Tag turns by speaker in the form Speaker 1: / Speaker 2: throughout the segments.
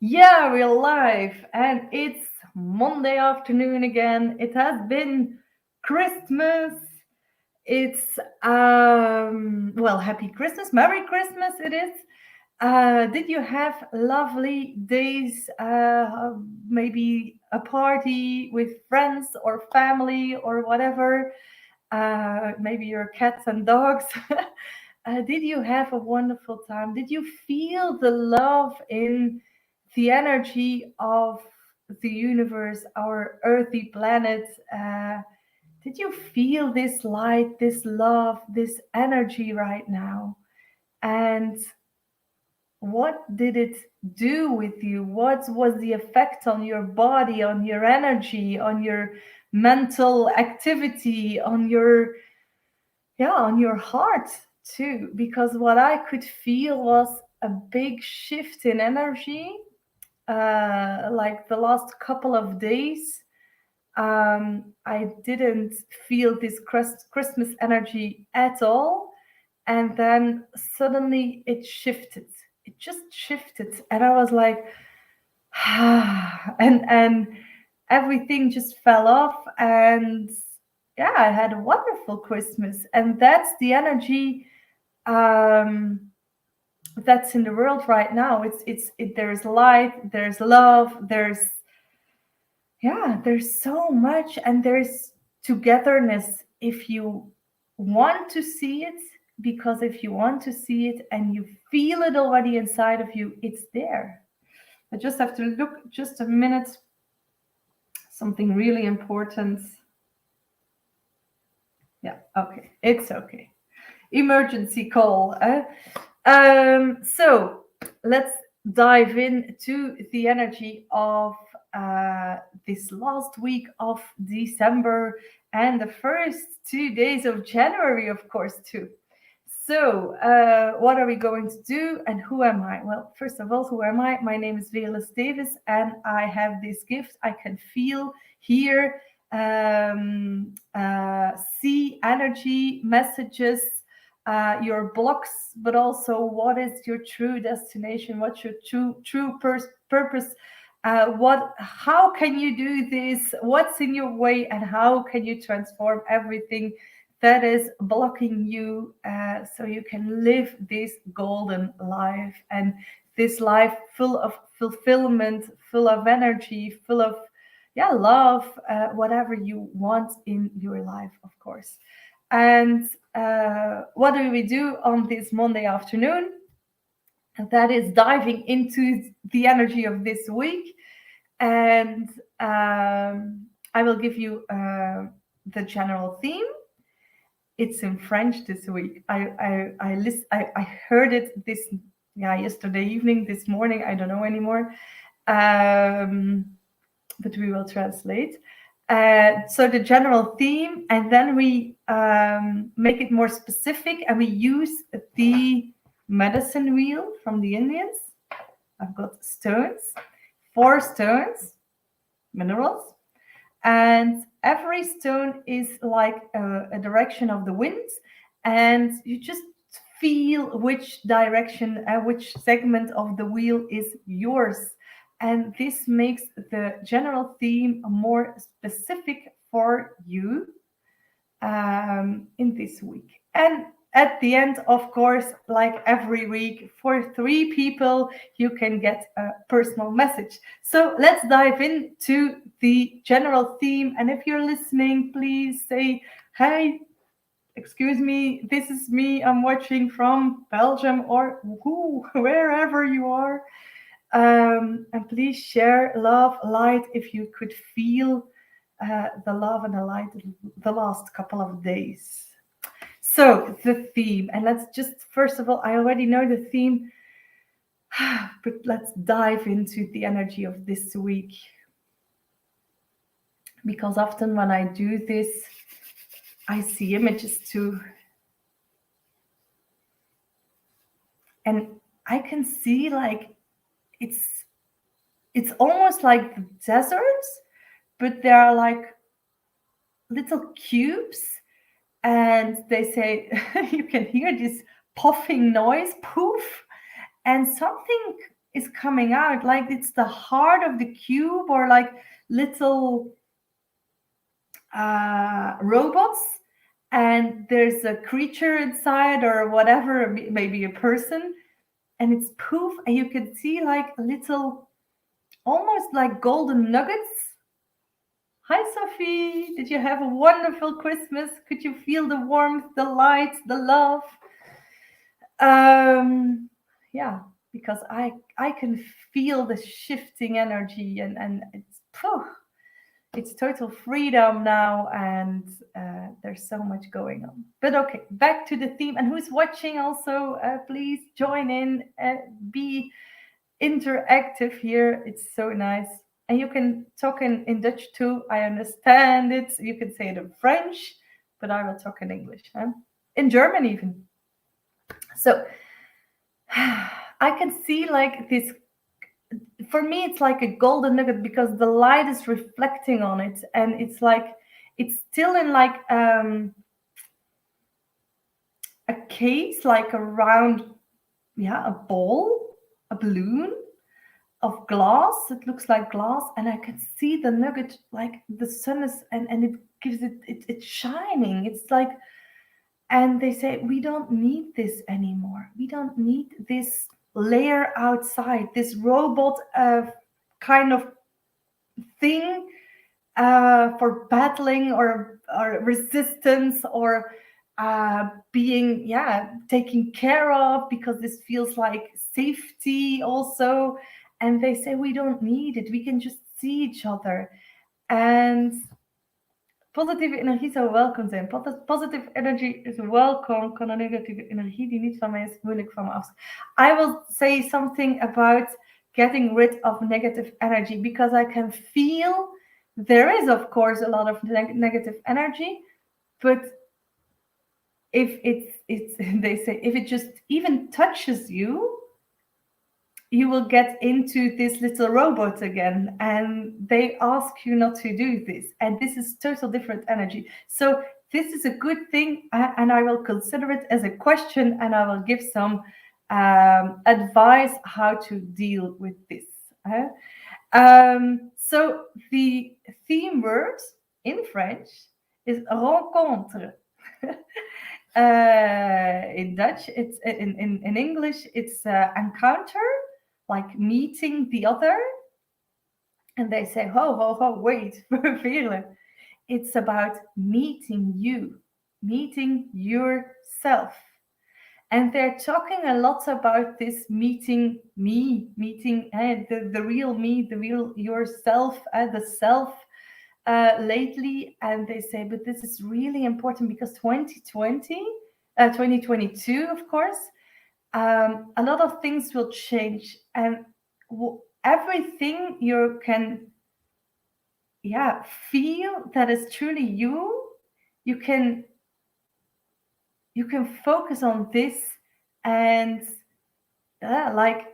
Speaker 1: Yeah, we're live, and it's Monday afternoon again. It has been Christmas. It's well, happy Christmas, Merry Christmas. It is. Did you have lovely days? Maybe a party with friends or family or whatever. Maybe your cats and dogs. Did you have a wonderful time? Did you feel the love in the energy of the universe, our earthy planet? Did you feel this light, this love, this energy right now? And what did it do with you? What was the effect on your body, on your energy, on your mental activity, on your heart too? Because what I could feel was a big shift in energy, like the last couple of days. I didn't feel this Christmas energy at all, and then suddenly it shifted. It just shifted, and I was like, and everything just fell off, and yeah, I had a wonderful Christmas, and that's the energy um, that's in the world right now. There's light, there's love, there's so much, and there's togetherness if you want to see it. Because if you want to see it and you feel it already inside of you, it's there. I just have to look just a minute. Something really important. Yeah, okay, it's okay. Emergency call. So let's dive into the energy of uh, this last week of December and the first 2 days of January, of course, too. So, what are we going to do, and who am I? Well, first of all, who am I? My name is Veles Davis, and I have this gift. I can feel, hear, see energy, messages, your blocks, but also what is your true destination? What's your purpose? How can you do this? What's in your way, and how can you transform everything that is blocking you, so you can live this golden life, and this life full of fulfillment, full of energy, full of love, whatever you want in your life, of course. And what do we do on this Monday afternoon? And that is diving into the energy of this week. And I will give you the general theme. It's in French this week. I heard it yesterday evening, this morning. I don't know anymore, but we will translate. So the general theme, and then we make it more specific, and we use the medicine wheel from the Indians. I've got stones, 4 stones, minerals, and every stone is like a direction of the wind, and you just feel which direction, which segment of the wheel is yours, and this makes the general theme more specific for you in this week. And at the end, of course, like every week, for 3 people, you can get a personal message. So let's dive into the general theme. And if you're listening, please say, hey, excuse me, this is me. I'm watching from Belgium or wherever you are. And please share love, light, if you could feel the love and the light the last couple of days. So the theme, and let's just, first of all, I already know the theme, but let's dive into the energy of this week. Because often when I do this, I see images too. And I can see like it's almost like the deserts, but there are like little cubes, and they say you can hear this puffing noise, poof, and something is coming out, like it's the heart of the cube, or like little robots, and there's a creature inside or whatever, maybe a person, and it's poof, and you can see like little, almost like golden nuggets. Hi, Sophie. Did you have a wonderful Christmas? Could you feel the warmth, the light, the love? Yeah, because I can feel the shifting energy, and it's phew, it's total freedom now, and there's so much going on. But okay, back to the theme. And who's watching also, please join in, be interactive here. It's so nice. And you can talk in Dutch too. I understand it. You can say it in French, but I will talk in English, huh? In German even. So I can see like this. For me, it's like a golden nugget because the light is reflecting on it, and it's like it's still in like a case, like a round, yeah, a ball, a balloon of glass. It looks like glass, and I can see the nugget, like the sun is, and it gives it's shining. It's like, and they say we don't need this anymore. We don't need this layer outside, this robot kind of thing for battling or resistance, or being, yeah, taken care of, because this feels like safety also. And they say we don't need it, we can just see each other. And positieve energie zou welkom zijn. Positive energy is welcome. Kan een negatieve energie die niet van mij is, moeilijk van me af. I will say something about getting rid of negative energy, because I can feel there is, of course, a lot of negative energy, but if it's they say if it just even touches you, you will get into this little robot again, and they ask you not to do this, and this is total different energy. So this is a good thing, and I will consider it as a question, and I will give some advice how to deal with this. So the theme word in French is rencontre. In Dutch, it's in English, it's encounter, like meeting the other. And they say, ho, ho, ho, wait, Veerle. It's about meeting you, meeting yourself. And they're talking a lot about this meeting me, meeting the real me, the real yourself, the self lately. And they say, but this is really important because 2022, of course, a lot of things will change, and everything you can, yeah, feel that is truly you. You can focus on this, and like,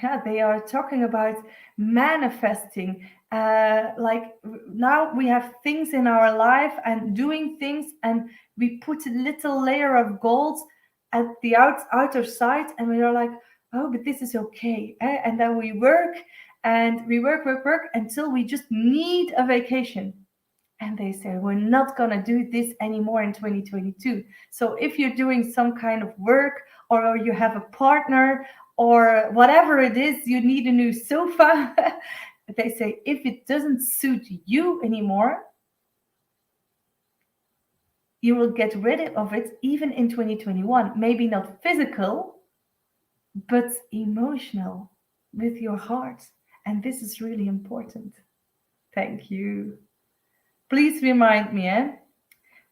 Speaker 1: yeah, they are talking about manifesting. Like now we have things in our life and doing things, and we put a little layer of gold at the outer side, and we are like, oh, but this is okay. And then we work and we work until we just need a vacation. And they say, we're not going to do this anymore in 2022. So if you're doing some kind of work, or you have a partner, or whatever it is, you need a new sofa. They say, if it doesn't suit you anymore, you will get rid of it even in 2021. Maybe not physical, but emotional, with your heart. And this is really important. Thank you. Please remind me,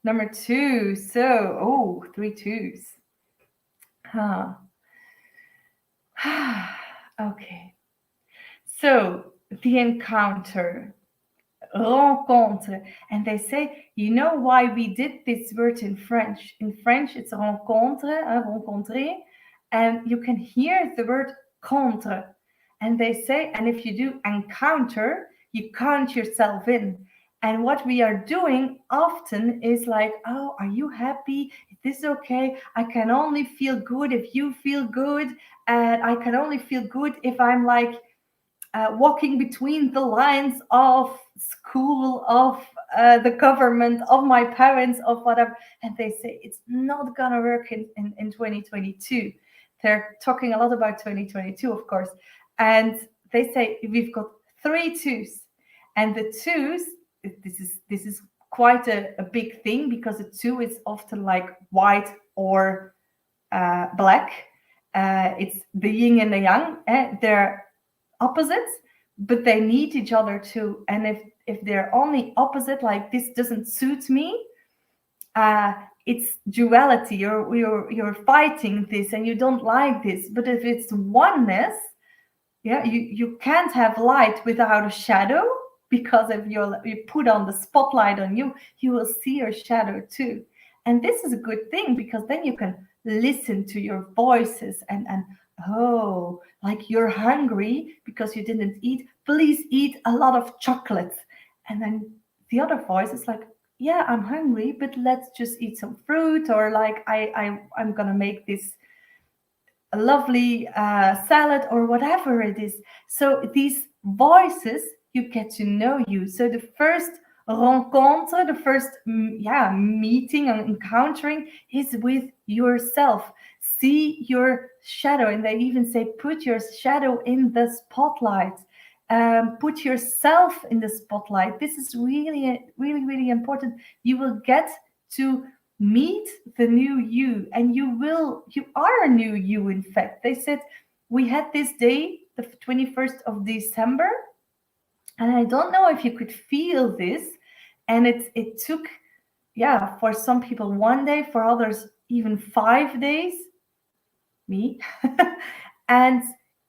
Speaker 1: Number 2. So, 3 twos. Okay. So, the encounter, rencontre. And they say, you know why we did this word in French? In French, it's rencontre, rencontrer. And you can hear the word contre. And they say, and if you do encounter, you count yourself in. And what we are doing often is like, oh, are you happy? Is this okay? I can only feel good if you feel good. And I can only feel good if I'm like walking between the lines of school, of the government, of my parents, of whatever. And they say it's not going to work in 2022. They're talking a lot about 2022, of course. And they say we've got three twos. And the twos, this is quite a big thing because a two is often like white or black. It's the yin and the yang. They're opposites, but they need each other too. And if they're only opposite, like this doesn't suit me, uh, it's duality. You're fighting this, and you don't like this. But if it's oneness, yeah, you can't have light without a shadow, because if you put on the spotlight on you, you will see your shadow too. And this is a good thing, because then you can listen to your voices, and oh, like you're hungry because you didn't eat, please eat a lot of chocolate. And then the other voice is like, yeah, I'm hungry, but let's just eat some fruit, or like I'm gonna make this a lovely salad, or whatever it is. So these voices, you get to know you. So the first rencontre, the first meeting and encountering is with yourself. See your shadow, and they even say put your shadow in the spotlight. Put yourself in the spotlight. This is really, really, really important. You will get to meet the new you, and you are a new you. In fact, they said we had this day, the 21st of December, and I don't know if you could feel this. And it took, yeah, for some people 1 day, for others even 5 days, me. And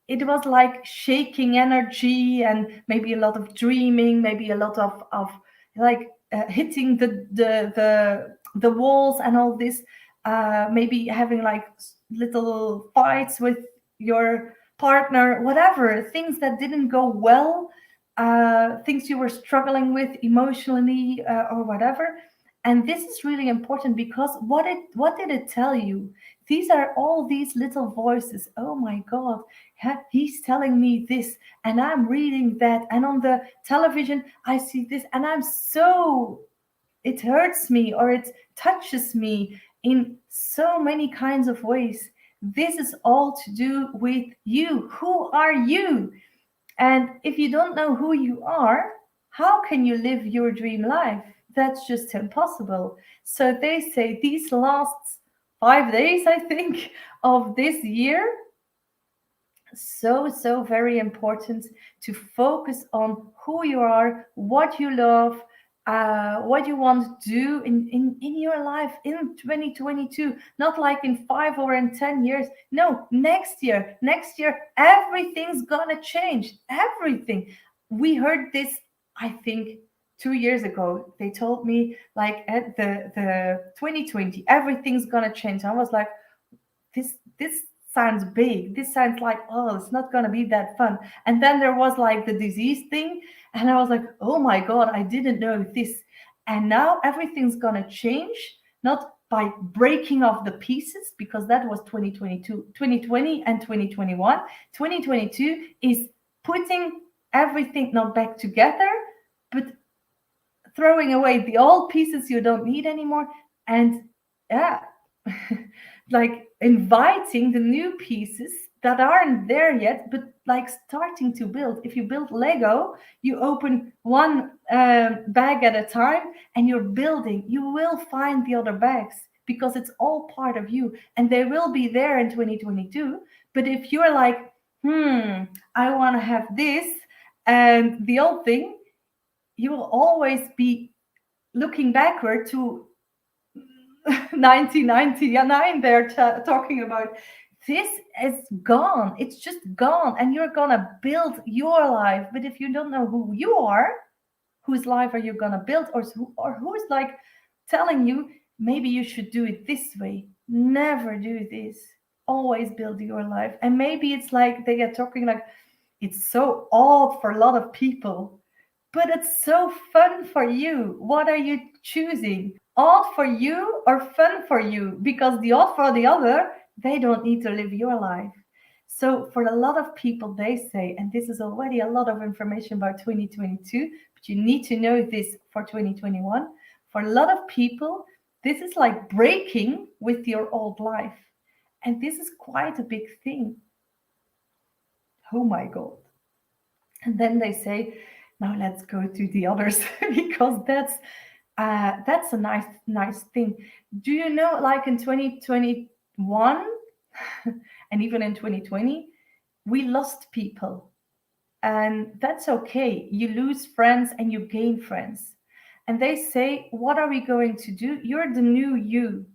Speaker 1: it was like shaking energy, and maybe a lot of dreaming, maybe a lot of like hitting the walls and all this, maybe having like little fights with your partner, whatever, things that didn't go well, things you were struggling with emotionally, or whatever. And this is really important, because what did it tell you? These are all these little voices. Oh my God, he's telling me this, and I'm reading that, and on the television I see this, and I'm so, it hurts me, or it touches me in so many kinds of ways. This is all to do with you. Who are you? And if you don't know who you are, how can you live your dream life? That's just impossible. So they say these last 5 days, I think, of this year, so very important to focus on who you are, what you love, what you want to do in your life in 2022. Not like in 5 or in 10 years. No, next year everything's gonna change. Everything. We heard this, I think, 2 years ago. They told me like at the 2020 everything's gonna change. I was like, this sounds big. This sounds like, oh, it's not going to be that fun. And then there was like the disease thing, and I was like, oh my God, I didn't know this. And now everything's going to change, not by breaking off the pieces, because that was 2022, 2020 and 2021. 2022 is putting everything not back together, but throwing away the old pieces you don't need anymore. And yeah, like inviting the new pieces that aren't there yet, but like starting to build. If you build Lego, you open one bag at a time, and you're building. You will find the other bags, because it's all part of you, and they will be there in 2022. But if you're like, I want to have this and the old thing, you will always be looking backward to 1999. They're talking about this is gone. It's just gone, and you're gonna build your life. But if you don't know who you are, whose life are you gonna build, or who's like telling you maybe you should do it this way? Never do this. Always build your life. And maybe it's like they are talking like, it's so odd for a lot of people but it's so fun for you. What are you choosing? Odd for you or fun for you? Because the odd for the other, they don't need to live your life. So for a lot of people, they say, and this is already a lot of information about 2022, but you need to know this for 2021. For a lot of people, this is like breaking with your old life. And this is quite a big thing. Oh my God. And then they say, now let's go to the others because that's a nice thing. Do you know, like in 2021 and even in 2020, we lost people, and that's okay. You lose friends and you gain friends. And they say, what are we going to do? You're the new you.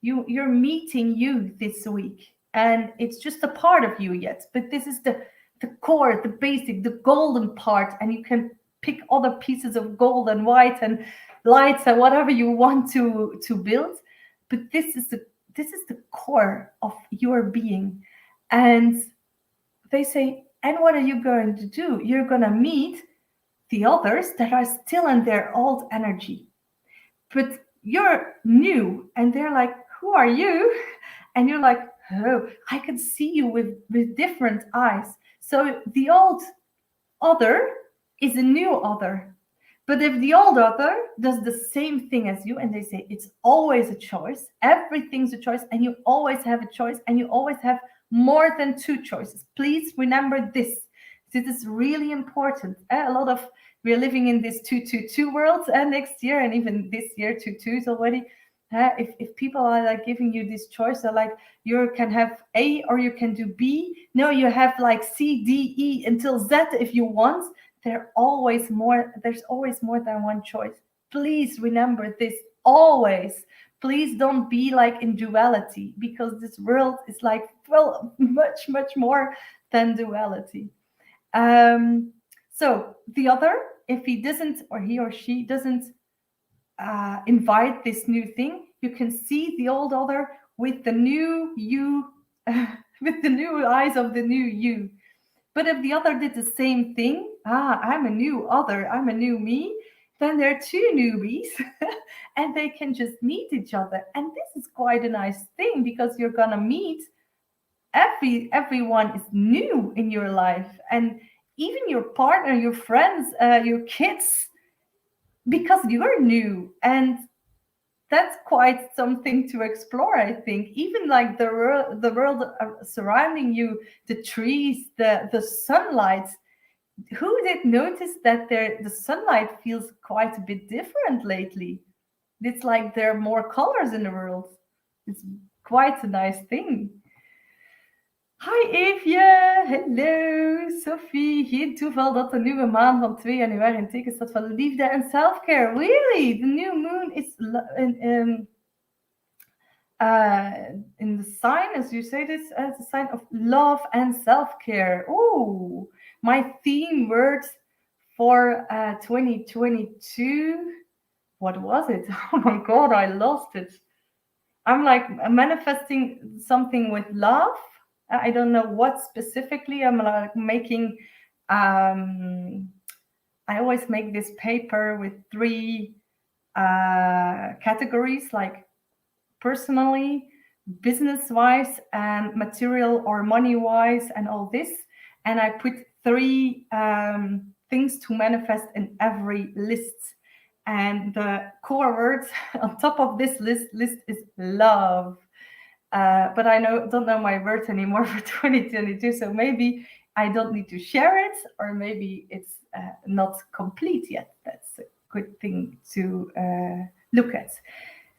Speaker 1: You're meeting you this week, and it's just a part of you yet, but this is the core, the basic, the golden part, and you can pick other pieces of gold and white and lights and whatever you want to build, but this is the core of your being. And they say, and what are you going to do? You're going to meet the others that are still in their old energy, but you're new, and they're like, who are you? And you're like, oh, I can see you with different eyes. So the old other is a new other. But if the old other does the same thing as you, and they say it's always a choice, everything's a choice, and you always have a choice, and you always have more than two choices. Please remember this. This is really important. A lot of we're living in this 222 world, and next year, and even this year, 22s already. If people are like giving you this choice, they're like, you can have A or you can do B. No, you have like C, D, E until Z if you want. There's always more than one choice. Please remember this always. Please don't be like in duality, because this world is like, well, much more than duality. So the other, if he doesn't, or he or she doesn't invite this new thing, you can see the old other with the new you, with the new eyes of the new you. But if the other did the same thing, I'm a new other, I'm a new me, then they're two newbies and they can just meet each other. And this is quite a nice thing, because you're gonna meet everyone is new in your life, and even your partner, your friends, your kids, because you're new. And that's quite something to explore, I think. Even like the world surrounding you, the trees, the sunlight. Who did notice that the sunlight feels quite a bit different lately? It's like there are more colors in the world. It's quite a nice thing. Hi Eefje, hallo Sophie. Geen toeval dat de nieuwe maan van 2 januari in teken staat van liefde en self-care. Really? The new moon is in the sign, as you say this, as a sign of love and self-care. Oh, my theme words for 2022. What was it? Oh my God, I lost it. I'm like manifesting something with love. I don't know what specifically. I'm like making. I always make this paper with three categories, like personally, business wise, and material or money wise, and all this. And I put three things to manifest in every list. And the core words on top of this list is love. But I don't know my words anymore for 2022. So maybe I don't need to share it, or maybe it's not complete yet. That's a good thing to look at.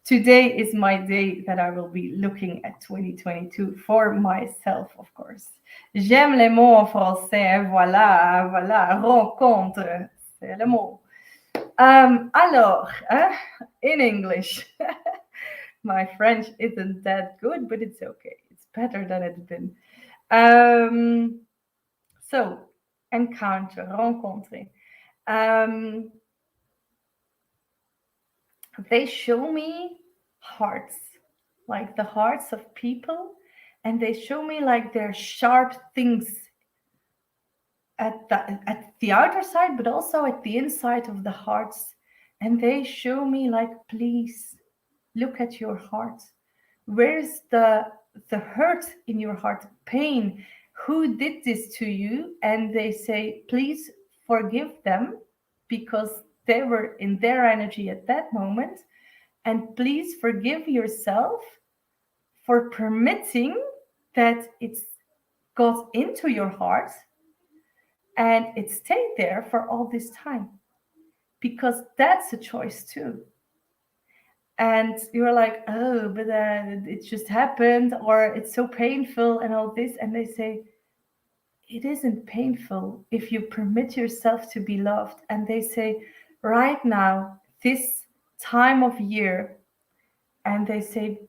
Speaker 1: Today is my day that I will be looking at 2022 for myself, of course. J'aime les mots en français. Voilà, voilà. Rencontre, c'est le mot. Alors, in English. My French isn't that good, but it's okay. It's better than it's been. So, encounter, rencontrer. They show me hearts, like the hearts of people, and they show me like their sharp things at the outer side, but also at the inside of the hearts. And they show me like, please look at your heart. Where's the hurt in your heart, pain? Who did this to you? And they say, please forgive them because they were in their energy at that moment. And please forgive yourself for permitting that it's got into your heart and it stayed there for all this time, because that's a choice too. And you're like, oh, but it just happened, or it's so painful and all this. And they say, it isn't painful if you permit yourself to be loved. And they say, right now, this time of year, and they say,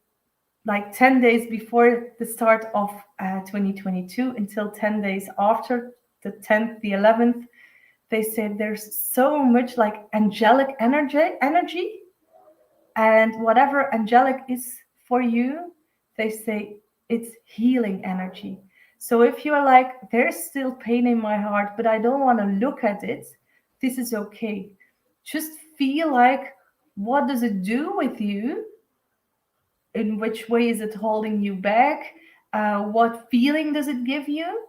Speaker 1: like 10 days before the start of 2022 until 10 days after the 10th, the 11th, they say there's so much like angelic energy, and whatever angelic is for you, they say it's healing energy. So if you're like, there's still pain in my heart, but I don't want to look at it, this is okay. Just feel like, what does it do with you? In which way is it holding you back? What feeling does it give you?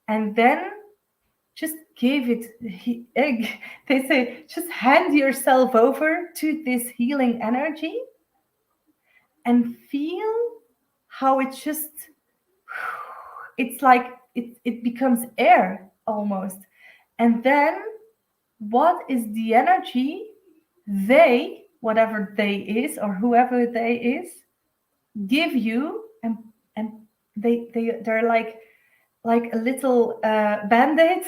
Speaker 1: And then just give it. They say, just hand yourself over to this healing energy and feel how it just, it's like it becomes air almost. And then what is the energy they, whatever they is or whoever they is, give you, and they're like a little band-aid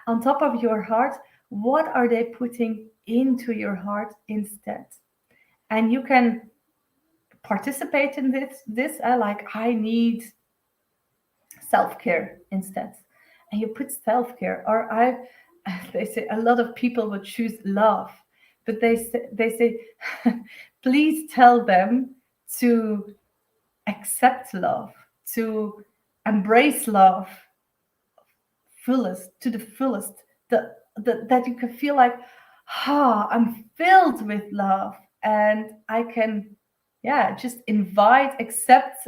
Speaker 1: on top of your heart. What are they putting into your heart instead? And you can participate in this like, I need self-care instead, and you put self-care. Or I they say a lot of people would choose love, but they say please tell them to accept love, to embrace love fullest, to the fullest, that you can feel like, I'm filled with love, and I can, yeah, just invite, accept.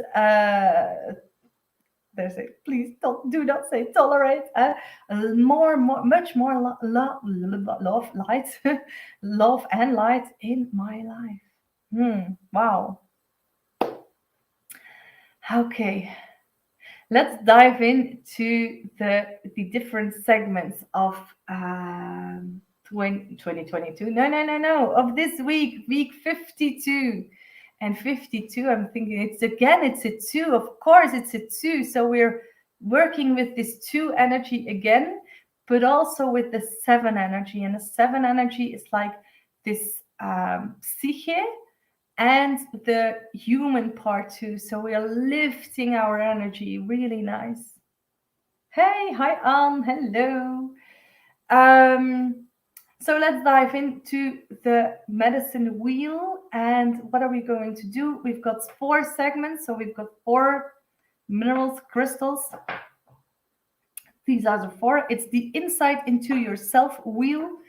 Speaker 1: They say, please do not say tolerate. Much more love, light, love and light in my life. Wow. Okay, let's dive into the different segments of 2022. No, of this week 52. And 52, I'm thinking it's a two. Of course, it's a two. So we're working with this two energy again, but also with the seven energy. And the seven energy is like this psyche and the human part too. So we are lifting our energy. Really nice. Hey, hi Anne. Hello. So let's dive into the medicine wheel. And what are we going to do? We've got 4 segments. So we've got 4 minerals, crystals. These are the 4. It's the insight into yourself wheel.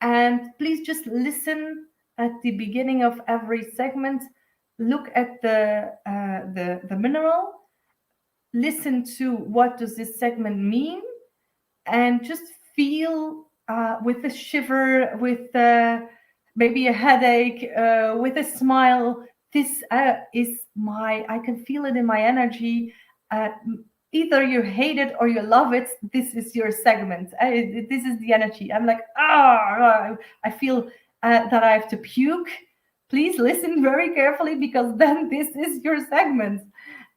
Speaker 1: And please just listen at the beginning of every segment. Look at the mineral. Listen to what does this segment mean, and just feel with a shiver, with maybe a headache, with a smile. This is I can feel it in my energy. Uh, Either you hate it or you love it. This is your segment. This is the energy. I'm like, I feel that I have to puke. Please listen very carefully, because then this is your segment.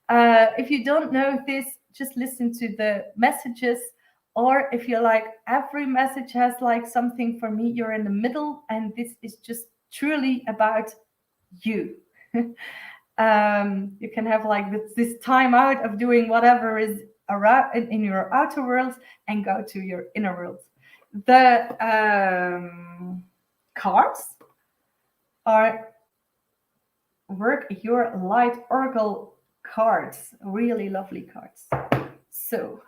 Speaker 1: If you don't know this, just listen to the messages. Or if you're like, every message has like something for me, you're in the middle, and this is just truly about you. You can have like this time out of doing whatever is around in your outer world and go to your inner world. The cards are Work Your Light Oracle cards. Really lovely cards. So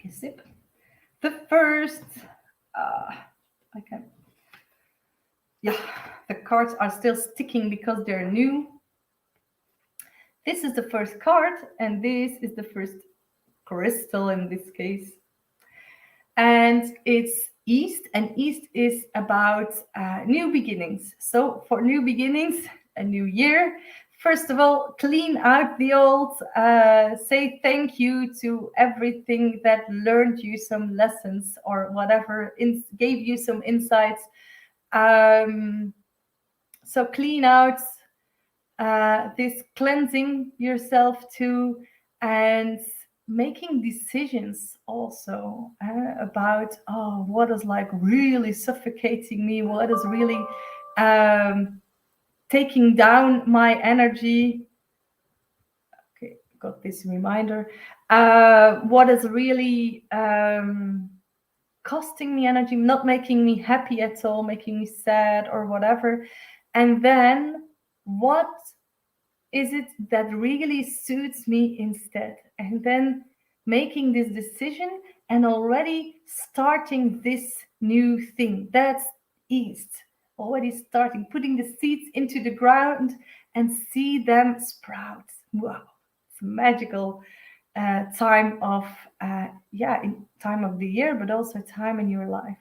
Speaker 1: take a sip. The first, uh, okay, yeah, the cards are still sticking because they're new. This is the first card, and this is the first crystal in this case. And it's East, and East is about new beginnings. So for new beginnings, a new year, first of all, clean out the old, say thank you to everything that learned you some lessons or whatever, gave you some insights. So clean out this, cleansing yourself too, and making decisions also about, oh, what is like really suffocating me, what is really taking down my energy. Okay, got this reminder. What is really costing me energy, not making me happy at all, making me sad or whatever. And then what is it that really suits me instead? And then making this decision and already starting this new thing. That's East. Already starting, putting the seeds into the ground and see them sprout. Wow, it's magical time of in time of the year, but also time in your life.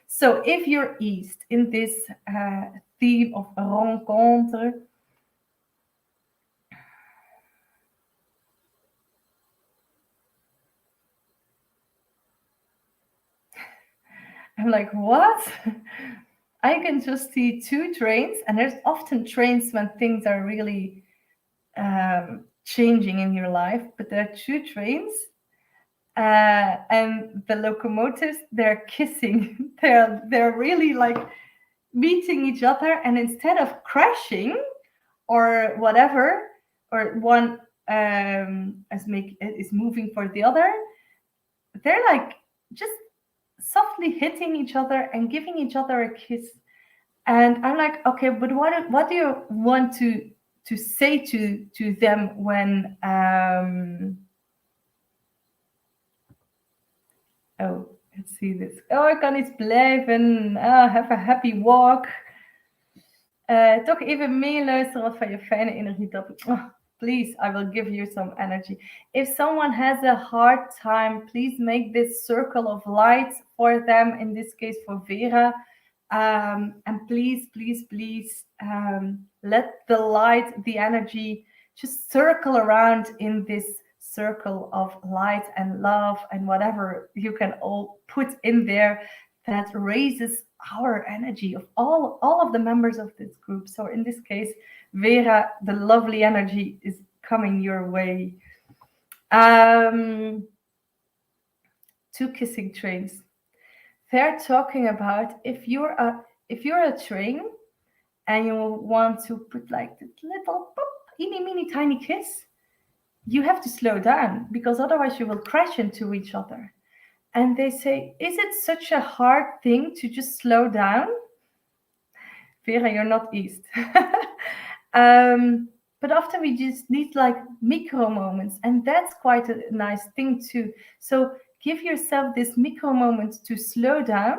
Speaker 1: So if you're East in this theme of rencontre, I'm like, what? I can just see two trains, and there's often trains when things are really changing in your life, but there are two trains, and the locomotives, they're kissing. they're really like meeting each other, and instead of crashing or whatever, or one is moving for the other, they're like just softly hitting each other and giving each other a kiss. And I'm like, okay, but what do you want to say to them when oh, let's see this. Oh, ik kan iets blijven. Have a happy walk. Toch even meeluisteren wat van je fijne energie. Please, I will give you some energy. If someone has a hard time, please make this circle of light for them. In this case, for Vera. And please, please, please let the light, the energy just circle around in this circle of light and love and whatever you can all put in there that raises our energy of all of the members of this group. So in this case, Vera, the lovely energy is coming your way. Two kissing trains. They're talking about if you're a train and you want to put like this little pop, teeny mini tiny kiss, you have to slow down because otherwise you will crash into each other. And they say, is it such a hard thing to just slow down? Vera, you're not East. But often we just need like micro moments, and that's quite a nice thing too. So give yourself this micro moment to slow down.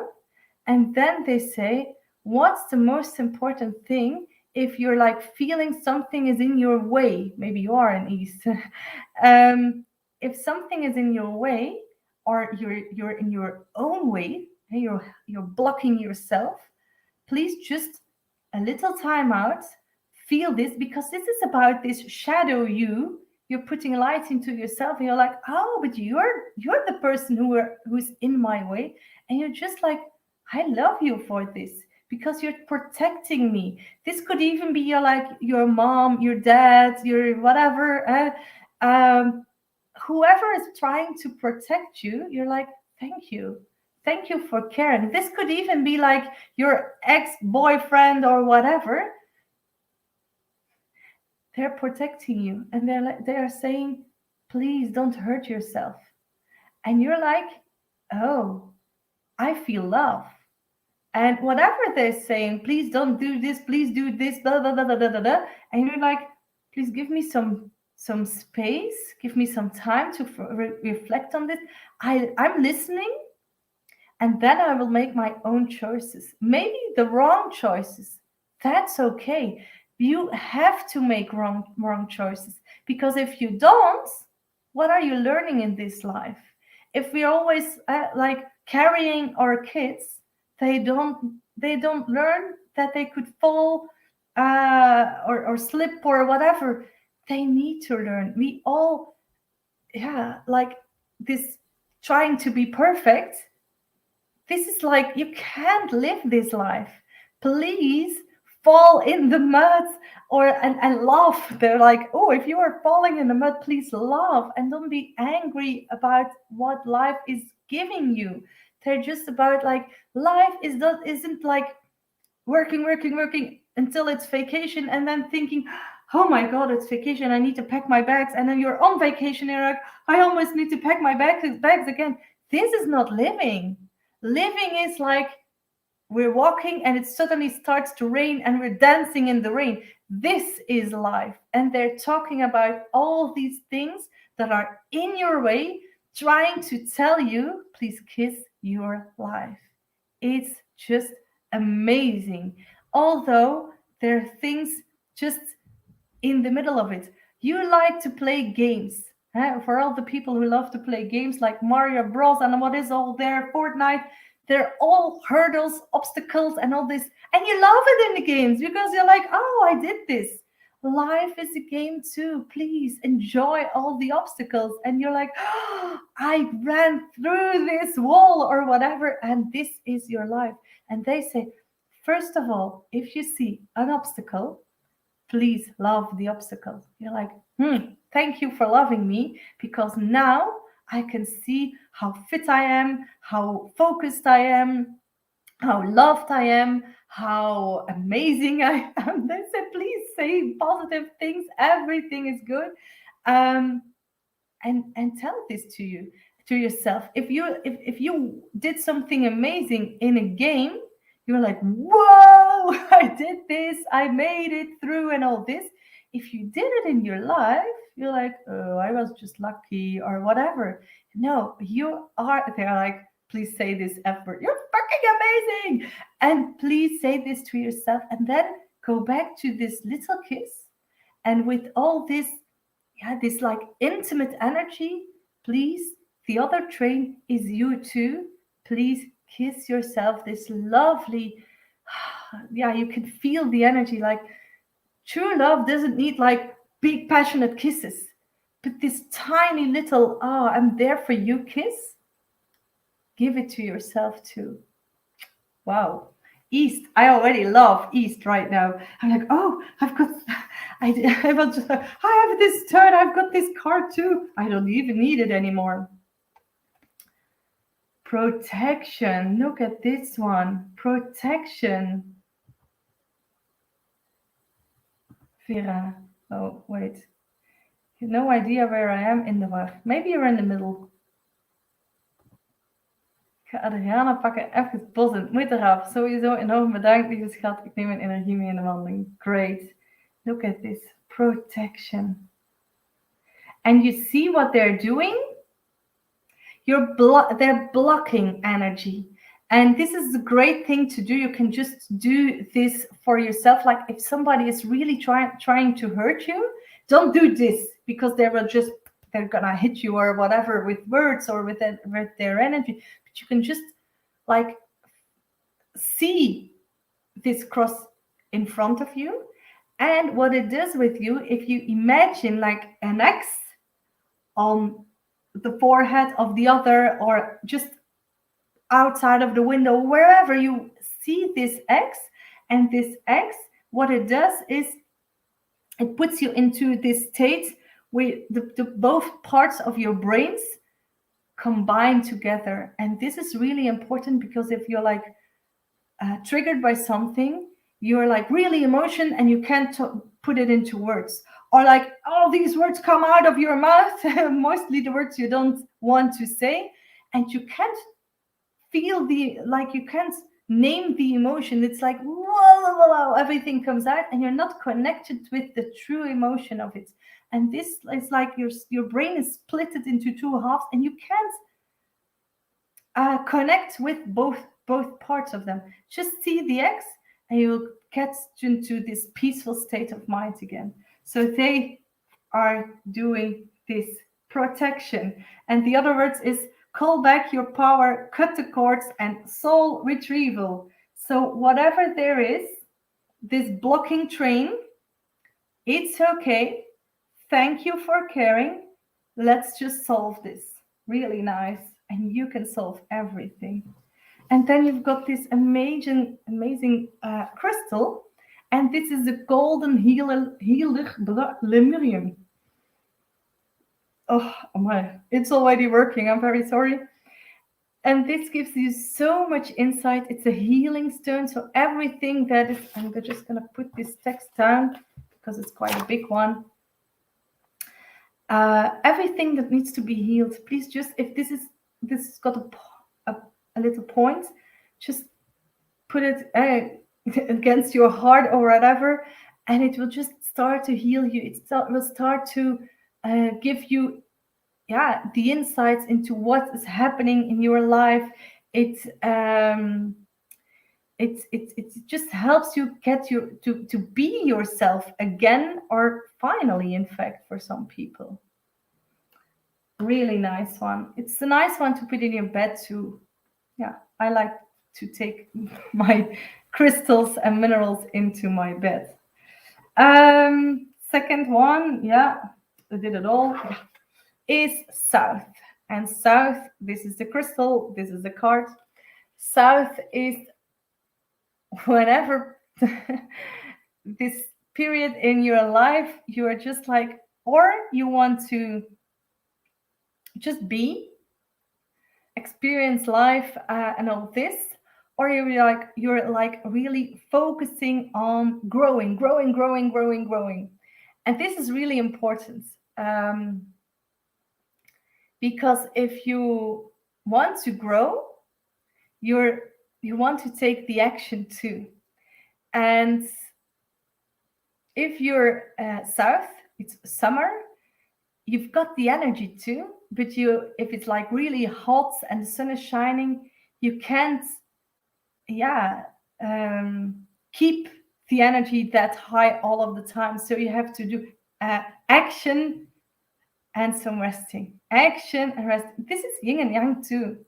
Speaker 1: And then they say, what's the most important thing if you're like feeling something is in your way? Maybe you are an East. If something is in your way, or you're in your own way, and you're blocking yourself, please just a little time out, feel this, because this is about this shadow you're putting light into yourself, and you're like, oh, but you're the person who's in my way, and you're just like, I love you for this because you're protecting me. This could even be your mom, your dad, your whatever, whoever is trying to protect you. You're like, thank you for caring. This could even be like your ex-boyfriend or whatever. They're protecting you, and they are saying, please don't hurt yourself. And you're like, oh, I feel love. And whatever they're saying, please don't do this, please do this, blah blah blah blah blah blah. And you're like, please give me some some space, give me some time to reflect on this. I'm listening, and then I will make my own choices. Maybe the wrong choices. That's okay. You have to make wrong choices, because if you don't, what are you learning in this life? If we always like carrying our kids, they don't learn that they could fall or slip or whatever. They need to learn. We all, yeah, like this trying to be perfect, this is like, you can't live this life. Please fall in the mud, or and laugh. They're like, oh, if you are falling in the mud, please laugh and don't be angry about what life is giving you. They're just about like, life isn't like working until it's vacation, and then thinking, oh my god, it's vacation, I need to pack my bags, and then you're on vacation and you're like, I almost need to pack my bags again. This is not living. Living is like, we're walking and it suddenly starts to rain and we're dancing in the rain. This is life. And they're talking about all these things that are in your way, trying to tell you, please kiss your life. It's just amazing. Although there are things just in the middle of it. You like to play games. For all the people who love to play games like Mario Bros. And what is all there, Fortnite, they're all hurdles, obstacles, and all this. And you love it in the games because you're like, oh, I did this. Life is a game too. Please enjoy all the obstacles. And you're like, oh, I ran through this wall or whatever. And this is your life. And they say, first of all, if you see an obstacle, please love the obstacle. You're like, thank you for loving me, because now I can see how fit I am, how focused I am, how loved I am, how amazing I am. They said, please say positive things. Everything is good. Um, and tell this to yourself. If you did something amazing in a game, you're like, whoa, I did this, I made it through, and all this. If you did it in your life, you're like, oh, I was just lucky or whatever. No, you are. They're like, please say this effort, you're fucking amazing, and please say this to yourself, and then go back to this little kiss, and with all this, yeah, this like intimate energy, please, the other train is you too. Please kiss yourself, this lovely, yeah, you can feel the energy. Like, true love doesn't need like big passionate kisses, but this tiny little, oh, I'm there for you kiss, give it to yourself too. Wow. East. I already love East right now. I'm like, oh, I've got, I will just, I have this turn. I've got this card too. I don't even need it anymore. Protection. Look at this one. Protection. Vera. Oh, wait. You have no idea where I am in the war. Maybe you're in the middle. Ik ga Adriana pakken, even bos en het moet eraf. Sowieso enorm bedankt, lieve schat. Ik neem mijn energie mee in de wandeling. Great. Look at this. Protection. And you see what they're doing? They're blocking energy. And this is a great thing to do. You can just do this for yourself. Like if somebody is really trying to hurt you, don't do this, because they're gonna hit you or whatever with words or with their energy. But you can just like see this cross in front of you, and what it does with you, if you imagine like an X on the forehead of the other, or just outside of the window, wherever you see this X, and this X, what it does is it puts you into this state where the both parts of your brains combine together. And this is really important, because if you're like triggered by something, you're like really emotion and you can't put it into words, or like all these words come out of your mouth, mostly the words you don't want to say, and you can't feel you can't name the emotion. It's like whoa, everything comes out and you're not connected with the true emotion of it. and this is like your brain is split it into two halves, and you can't connect with both parts of them. Just see the X, and you'll get into this peaceful state of mind again. So they are doing this protection. And the other words is call back your power, cut the cords, and soul retrieval. So whatever there is, this blocking train, it's okay. Thank you for caring. Let's just solve this. Really nice. And you can solve everything. And then you've got this amazing crystal. And this is the golden healer lemurium. Oh my, it's already working. I'm very sorry. And this gives you so much insight. It's a healing stone. So everything that is, I'm just going to put this text down because it's quite a big one. Everything that needs to be healed, please just, if this has got a little point, just put it against your heart or whatever, and it will just start to heal you. It will start to give you the insights into what is happening in your life. It just helps you get you to be yourself again, or finally, in fact, for some people. Really nice one. It's a nice one to put in your bed too. Yeah, I like to take my crystals and minerals into my bed. Second one, I did it all. Is South. And South, this is the crystal, this is the card. South is whenever this period in your life, you are just like, or you want to just be, experience life and all this, or you're like really focusing on growing. And this is really important. Because if you want to grow, you want to take the action too. And if you're south, it's summer, you've got the energy too, but if it's like really hot and the sun is shining, you can't keep the energy that high all of the time. So you have to do action and some resting. Action and rest. This is yin and yang too.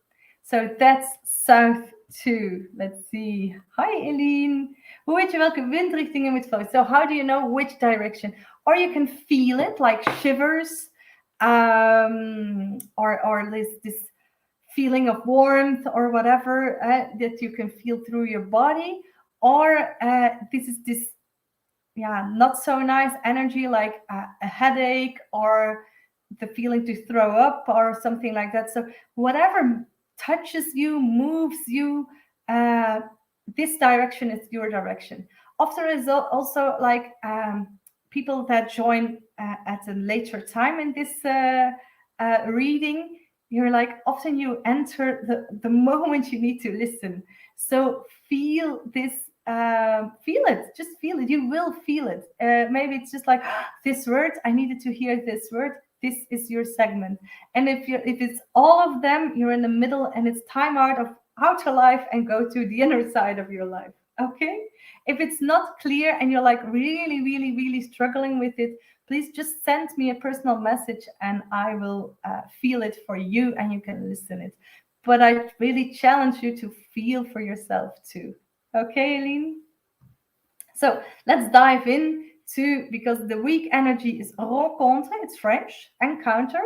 Speaker 1: So that's south too. Let's see. Hi, Eileen. Hoe weet je welke windrichtingen moet volgen? So how do you know which direction? Or you can feel it like shivers, or this feeling of warmth or whatever that you can feel through your body. Or this is this, not so nice energy like a headache or the feeling to throw up or something like that. So whatever touches you, moves you, this direction is your direction. Often is also like people that join at a later time in this reading, you're like, often you enter the moment you need to listen. So feel this, feel it, just feel it. You will feel it. Maybe it's just like this word, I needed to hear this word. This is your segment. And if it's all of them, you're in the middle and it's time out of outer life and go to the inner side of your life. Okay? If it's not clear and you're like really struggling with it, please just send me a personal message and I will feel it for you and you can listen it. But I really challenge you to feel for yourself too. Okay, Eileen? So let's dive in to, because the week energy is rencontre, it's French, encounter,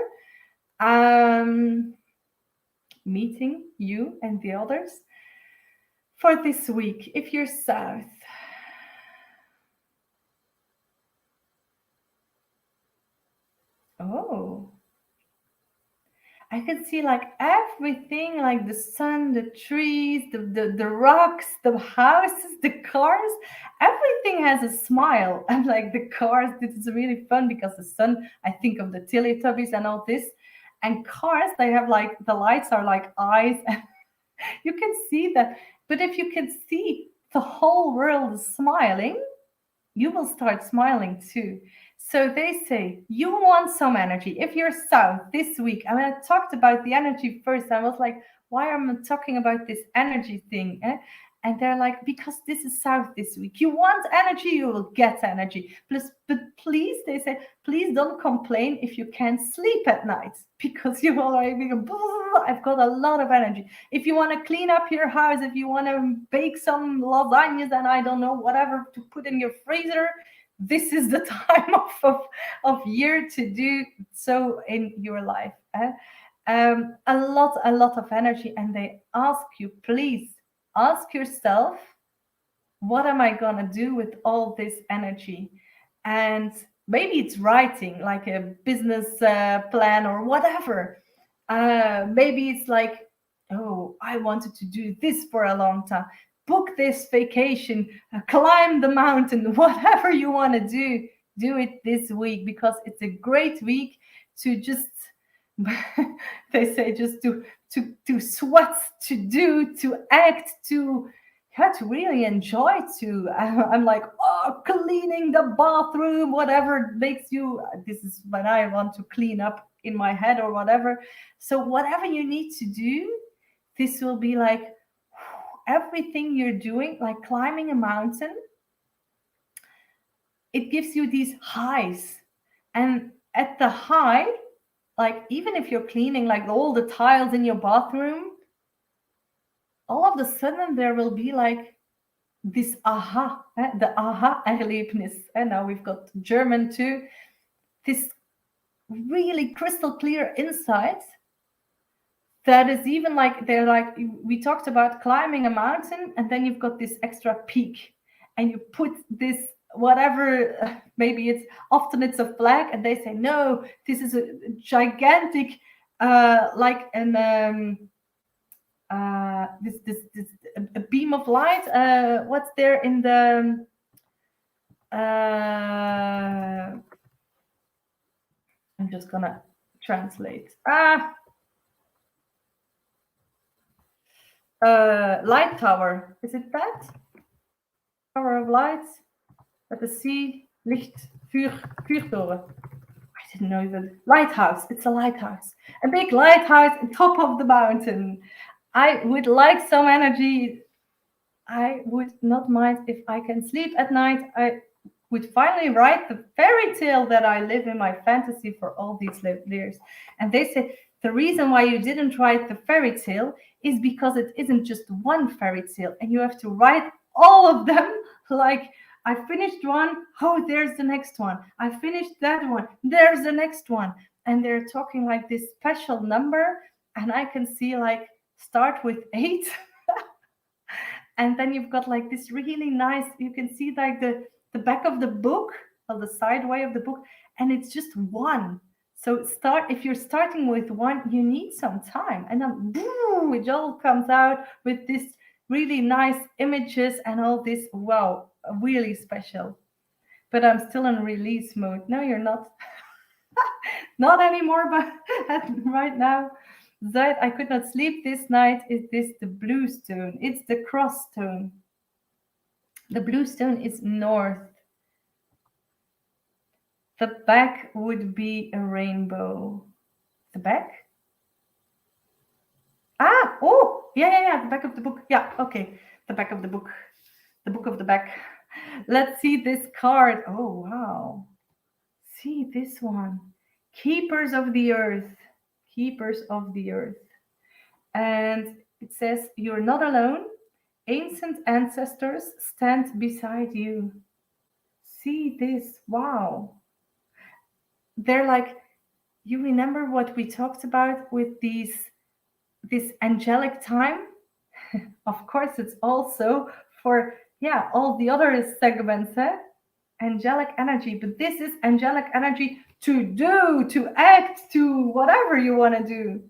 Speaker 1: meeting you and the others. For this week, if you're south, I can see like everything, like the sun, the trees, the rocks, the houses, the cars, everything has a smile. And like the cars, this is really fun because the sun, I think of the Teletubbies and all this. And cars, they have like, the lights are like eyes. And you can see that. But if you can see the whole world is smiling, you will start smiling too. So they say you want some energy. If you're south this week, I mean, I talked about the energy first. I was like, why am I talking about this energy thing? Eh? And they're like, because this is south this week. You want energy, you will get energy. Plus, but please, they say, please don't complain if you can't sleep at night because you already go, I've got a lot of energy. If you want to clean up your house, if you want to bake some lasagnas and I don't know, whatever to put in your freezer, this is the time of year to do so in your life. A lot of energy, and they ask you, please ask yourself, what am I gonna do with all this energy? And maybe it's writing like a business plan or whatever. Maybe it's like, oh, I wanted to do this for a long time. Book this vacation, climb the mountain, whatever you want to do it this week because it's a great week to just they say just to sweat, to do, to act, to really enjoy to I'm like, oh, cleaning the bathroom, whatever makes you, this is when I want to clean up in my head or whatever. So whatever you need to do, this will be like everything you're doing, like climbing a mountain. It gives you these highs, and at the high, like even if you're cleaning like all the tiles in your bathroom, all of a sudden there will be like this aha, the aha erlebnis. And now we've got German too. This really crystal clear insight that is even like, they're like, we talked about climbing a mountain and then you've got this extra peak and you put this whatever, maybe it's often it's a flag and they say, no, this is a gigantic, like an, this a beam of light. What's there in the I'm just gonna translate. Light tower. Is it that? Tower of lights at the sea. Vuurtoren. I didn't know even. Lighthouse. It's a lighthouse. A big lighthouse on top of the mountain. I would like some energy. I would not mind if I can sleep at night. I would finally write the fairy tale that I live in my fantasy for all these years. And they said the reason why you didn't write the fairy tale is because it isn't just one fairy tale, and you have to write all of them. Like, I finished one, oh, there's the next one. I finished that one, there's the next one. And they're talking like this special number, and I can see like start with 8. And then you've got like this really nice, you can see like the back of the book or the side way of the book, and it's just 1. So if you're starting with 1, you need some time, and then boom, it all comes out with this really nice images and all this. Wow, really special. But I'm still in release mode. No, you're not. Not anymore, but right now. That I could not sleep this night. Is this the blue stone? It's the cross stone. The blue stone is north. The back would be a rainbow. The back? Oh, yeah. The back of the book. Yeah, okay. The back of the book. The book of the back. Let's see this card. Oh, wow. See this one. Keepers of the earth. Keepers of the earth. And it says, you're not alone. Ancient ancestors stand beside you. See this. Wow. They're like, you remember what we talked about with this angelic time? Of course, it's also for, all the other segments, angelic energy. But this is angelic energy to do, to act, to whatever you want to do.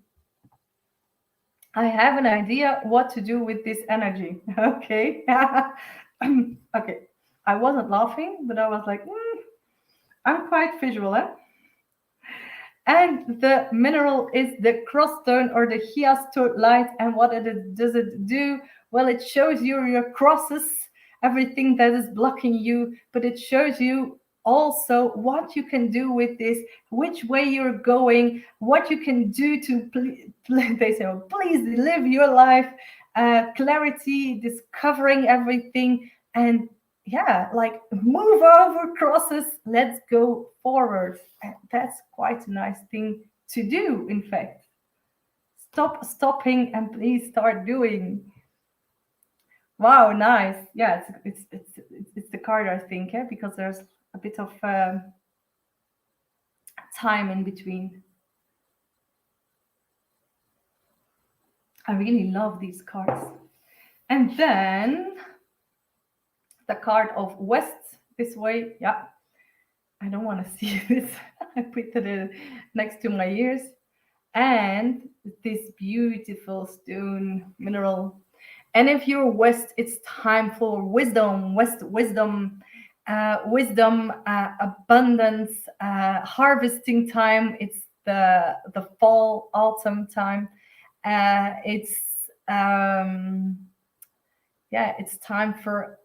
Speaker 1: I have an idea what to do with this energy. Okay. Okay. I wasn't laughing, but I was like, I'm quite visual, And the mineral is the cross stone or the hiastone light. And what does it do? Well, it shows you your crosses, everything that is blocking you, but it shows you also what you can do with this, which way you're going, what you can do to they say, oh, please live your life, clarity, discovering everything, and yeah, like move over crosses, let's go forward. And that's quite a nice thing to do, in fact. Stop stopping and please start doing. Wow, nice. Yeah, it's the card, I think, because there's a bit of time in between. I really love these cards. And then the card of West this way. Yeah, I don't want to see this. I put it next to my ears. And this beautiful stone mineral. And if you're West, it's time for wisdom. West, abundance, harvesting time. It's the fall, autumn time. It's yeah, it's time for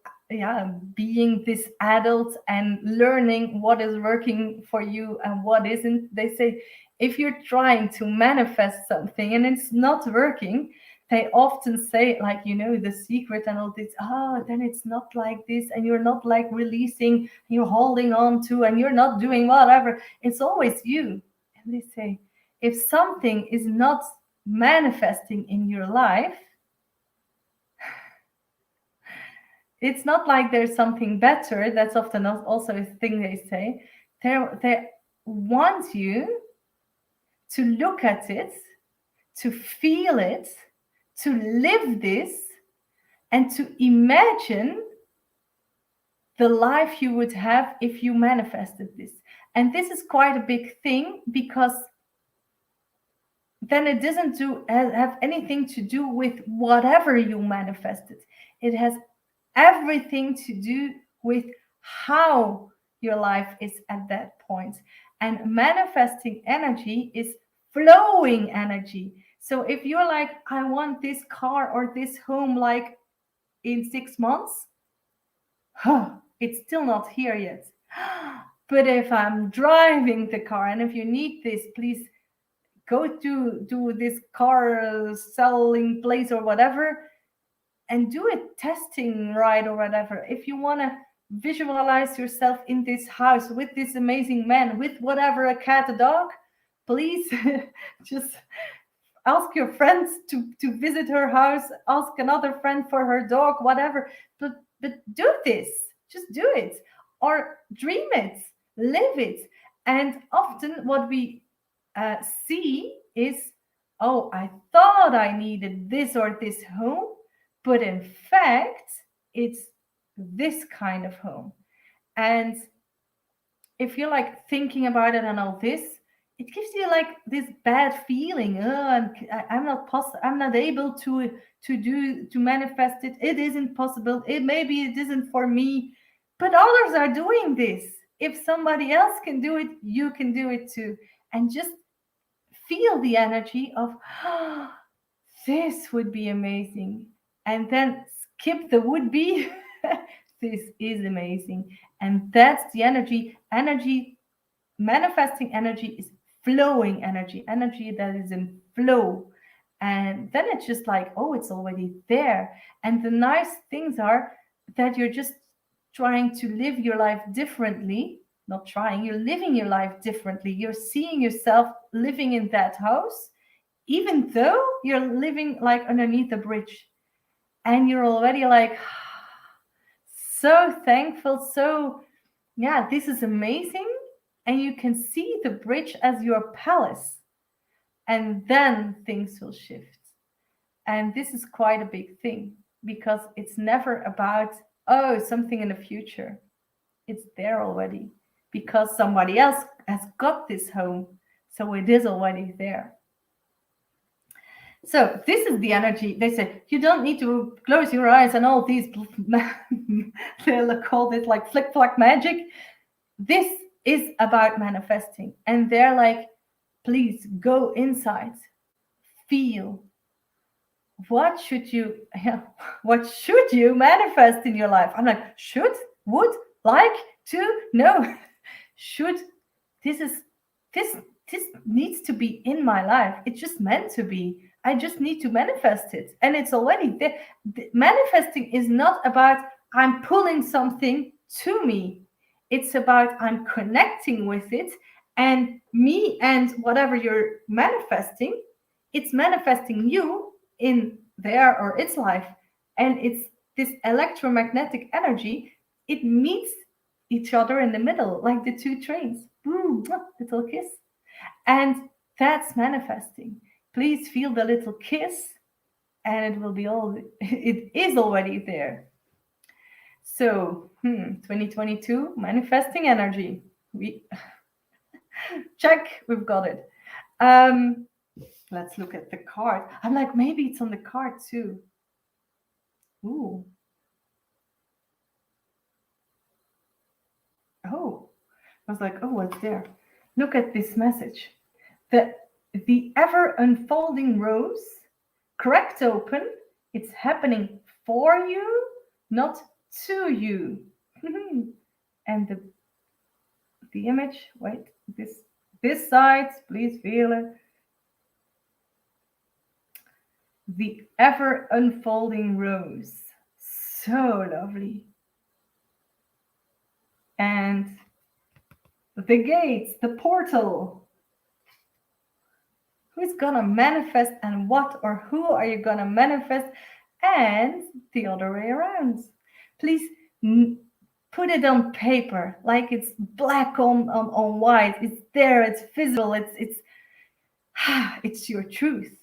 Speaker 1: being this adult and learning what is working for you and what isn't. They say if you're trying to manifest something and it's not working, they often say, like, the secret and all this, then it's not like this, and you're not like releasing, you're holding on to, and you're not doing whatever. It's always you. And they say if something is not manifesting in your life, it's not like there's something better. That's often also a thing they say. They want you to look at it, to feel it, to live this, and to imagine the life you would have if you manifested this. And this is quite a big thing, because then it doesn't have anything to do with whatever you manifested. It has everything to do with how your life is at that point. And manifesting energy is flowing energy. So if you're like, I want this car or this home like in 6 months, it's still not here yet. But if I'm driving the car, and if you need this, please go to this car selling place or whatever, and do it testing right or whatever. If you want to visualize yourself in this house with this amazing man, with whatever, a cat, a dog, please just ask your friends to visit her house, ask another friend for her dog, whatever. But do this, just do it, or dream it, live it. And often what we see is, oh, I thought I needed this or this home, but in fact, it's this kind of home. And if you're like thinking about it and all this, it gives you like this bad feeling. I'm not able to manifest it. It isn't possible. Maybe it isn't for me. But others are doing this. If somebody else can do it, you can do it too. And just feel the energy of, this would be amazing. And then skip the would be. This is amazing. And that's the energy. Manifesting energy is flowing energy that is in flow. And then it's just like, oh, it's already there. And the nice things are that you're just trying to live your life differently. Not trying, you're living your life differently. You're seeing yourself living in that house, even though you're living like underneath a bridge. And you're already like, so thankful. So, yeah, this is amazing. And you can see the bridge as your palace. And then things will shift. And this is quite a big thing, because it's never about, oh, something in the future. It's there already, because somebody else has got this home. So it is already there. So this is the energy. They say you don't need to close your eyes and all these, they'll call it like flick-flack magic. This is about manifesting. And they're like, please go inside, feel. What should you manifest in your life? I'm like, should, would, like, to, no. should this is this this needs to be in my life. It's just meant to be. I just need to manifest it, and it's already there. Manifesting is not about I'm pulling something to me. It's about I'm connecting with it, and me and whatever you're manifesting, it's manifesting you in their or its life. And it's this electromagnetic energy, it meets each other in the middle, like the two trains. Boom, little kiss. And that's manifesting. Please feel the little kiss, and it will be all, it is already there. So, 2022, manifesting energy. We check, we've got it. Um, let's look at the card. I'm like, maybe it's on the card too. Ooh. Oh, I was like, oh, what's there? Look at this message. The, the ever unfolding rose, cracked open, it's happening for you, not to you. And the image, wait, this side, please feel it. The ever unfolding rose. So lovely. And the gates, the portal. Who's gonna manifest and what, or who are you gonna manifest? And the other way around. Please put it on paper, like it's black on white. It's there, it's visible, it's your truth.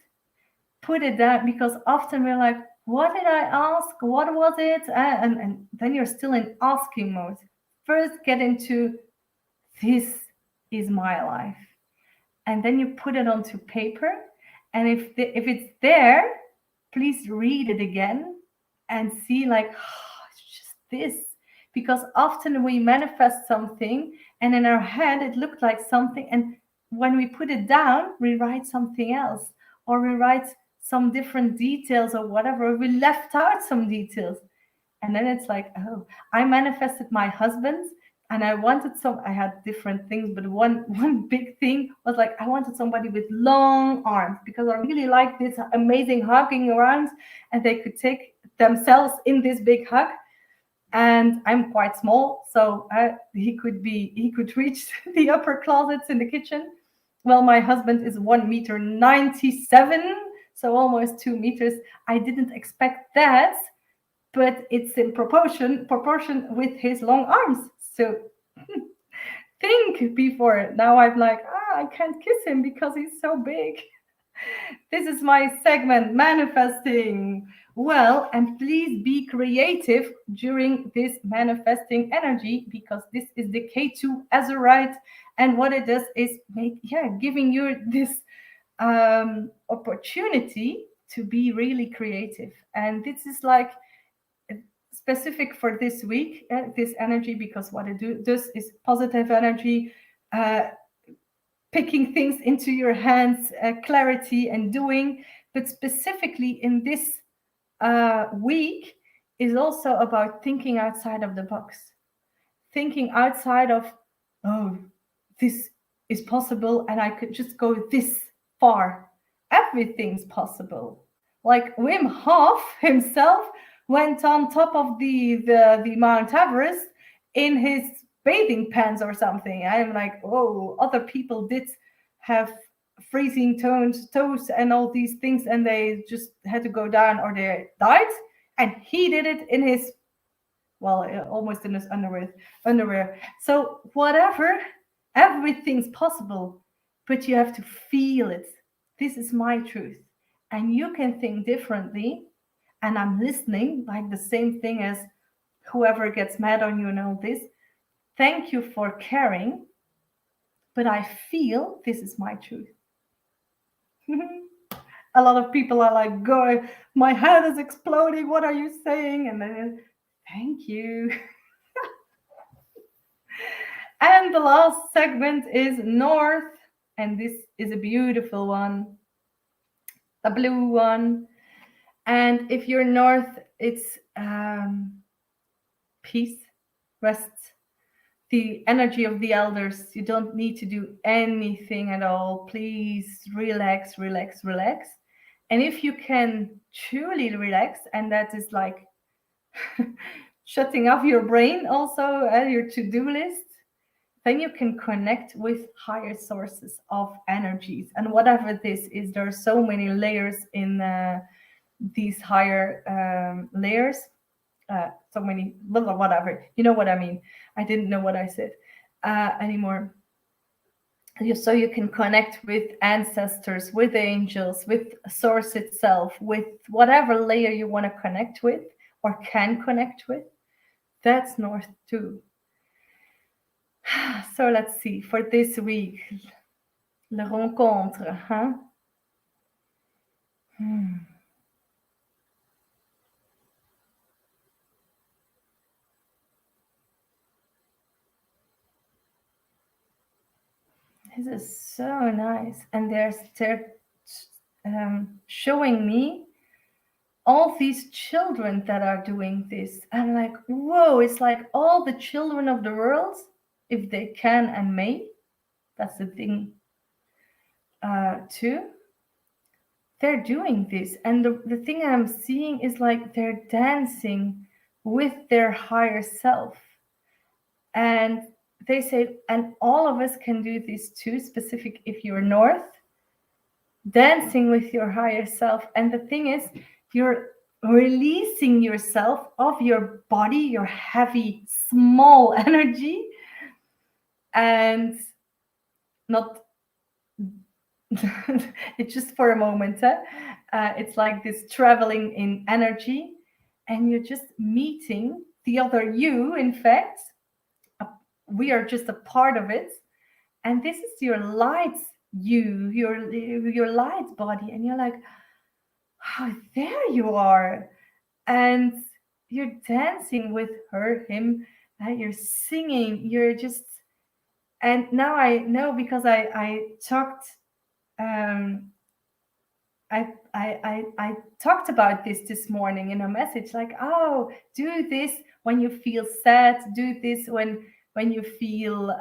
Speaker 1: Put it down, because often we're like, what did I ask? What was it? And then you're still in asking mode. First, get into this is my life. And then you put it onto paper. And if it's there, please read it again and see like, it's just this. Because often we manifest something and in our head it looked like something. And when we put it down, we write something else. Or we write some different details or whatever. We left out some details. And then it's like, oh, I manifested my husband and I had different things, but one big thing was like, I wanted somebody with long arms because I really like this amazing hugging around and they could take themselves in this big hug. And I'm quite small, so he could reach the upper closets in the kitchen. Well, my husband is 1 meter 97, so almost 2 meters. I didn't expect that, but it's in proportion with his long arms. So think before. Now I'm like, I can't kiss him because he's so big. This is my segment, manifesting. Well, and please be creative during this manifesting energy because this is the K2 Azurite. And what it does is giving you this opportunity to be really creative. And this is like specific for this week, this energy, because what it does is positive energy, picking things into your hands, clarity and doing. But specifically in this week is also about thinking outside of the box, thinking outside of, oh, this is possible and I could just go this far. Everything's possible. Like Wim Hof himself went on top of the Mount Everest in his bathing pants or something. I'm like, oh, other people did have freezing toes and all these things, and they just had to go down or they died. And he did it in his, well, almost in his underwear. So whatever, everything's possible, but you have to feel it. This is my truth. And you can think differently. And I'm listening, like the same thing as whoever gets mad on you and all this. Thank you for caring, but I feel this is my truth. A lot of people are like, going, my head is exploding. What are you saying? And then, thank you. And the last segment is North. And this is a beautiful one, a blue one. And if you're North, it's peace, rest, the energy of the elders. You don't need to do anything at all. Please relax, relax, relax. And if you can truly relax, and that is like shutting off your brain, also your to-do list, then you can connect with higher sources of energies. And whatever this is, there are so many layers in these higher layers. So many, whatever, you know what I mean. I didn't know what I said anymore. So you can connect with ancestors, with angels, with source itself, with whatever layer you want to connect with or can connect with. That's north too. So let's see for this week, le rencontre, huh? This is so nice, and they're showing me all these children that are doing this. I'm like, whoa, it's like all the children of the world, if they can and may. That's the thing, too. They're doing this. And the thing I'm seeing is like they're dancing with their higher self. And they say, and all of us can do this too, specific if you're north, dancing with your higher self. And the thing is, you're releasing yourself of your body, your heavy, small energy, and not it's just for a moment. It's like this traveling in energy, and you're just meeting the other you. In fact, we are just a part of it, and this is your light you, your light body, and you're like, oh, there you are, and you're dancing with her, him, and you're singing, you're just, and now I know because I talked um I talked about this morning in a message, like, oh, do this when you feel sad, do this when you feel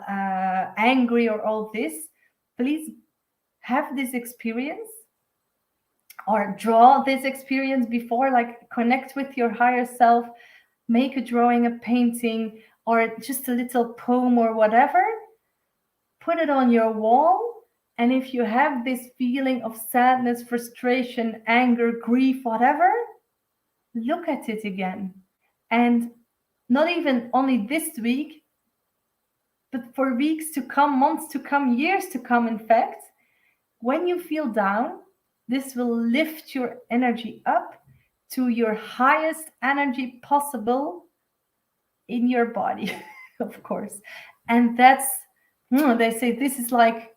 Speaker 1: angry or all this. Please have this experience or draw this experience before, like connect with your higher self, make a drawing, a painting, or just a little poem or whatever, put it on your wall. And if you have this feeling of sadness, frustration, anger, grief, whatever, look at it again. And not even only this week, but for weeks to come, months to come, years to come, in fact, when you feel down, this will lift your energy up to your highest energy possible in your body, of course. And that's, they say this is like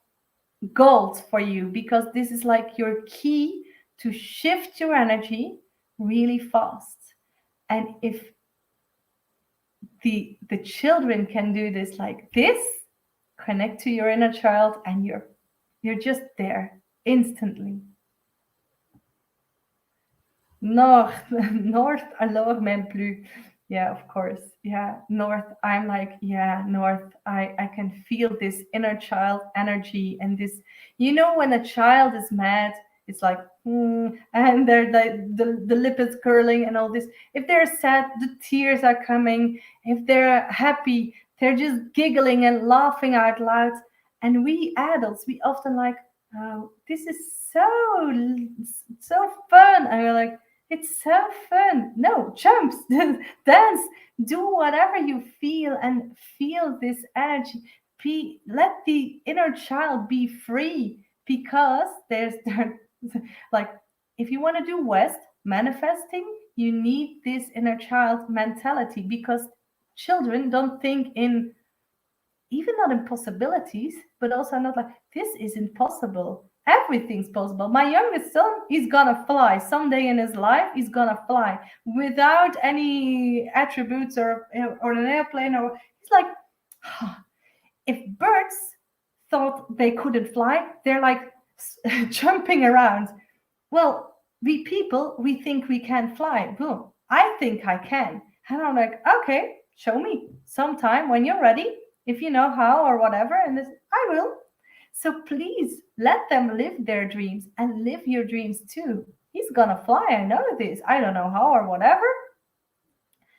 Speaker 1: gold for you, because this is like your key to shift your energy really fast. And if the children can do this like this, connect to your inner child, and you're just there instantly. North, north, alors même plus. Yeah, of course. Yeah, north. I'm like, yeah, north. I can feel this inner child energy, and this. You know, when a child is mad, it's like, and they're the lip is curling and all this. If they're sad, the tears are coming. If they're happy, they're just giggling and laughing out loud. And we adults, we often like, oh, this is so fun. And we're like, it's so fun. No, jumps, dance, do whatever you feel, and feel this energy. Let the inner child be free, because there's like, if you want to do West manifesting, you need this inner child mentality, because children don't think in, even not impossibilities, but also not like, this isn't possible. Everything's possible. My youngest son, he's gonna fly someday in his life. He's gonna fly without any attributes or an airplane. Or he's like, if birds thought they couldn't fly, they're like jumping around. Well, we people, we think we can fly. Boom, I think I can, and I'm like, okay, show me sometime when you're ready. if you know how or whatever. And this, I will. So please let them live their dreams and live your dreams too. He's gonna fly, I know this. I don't know how or whatever.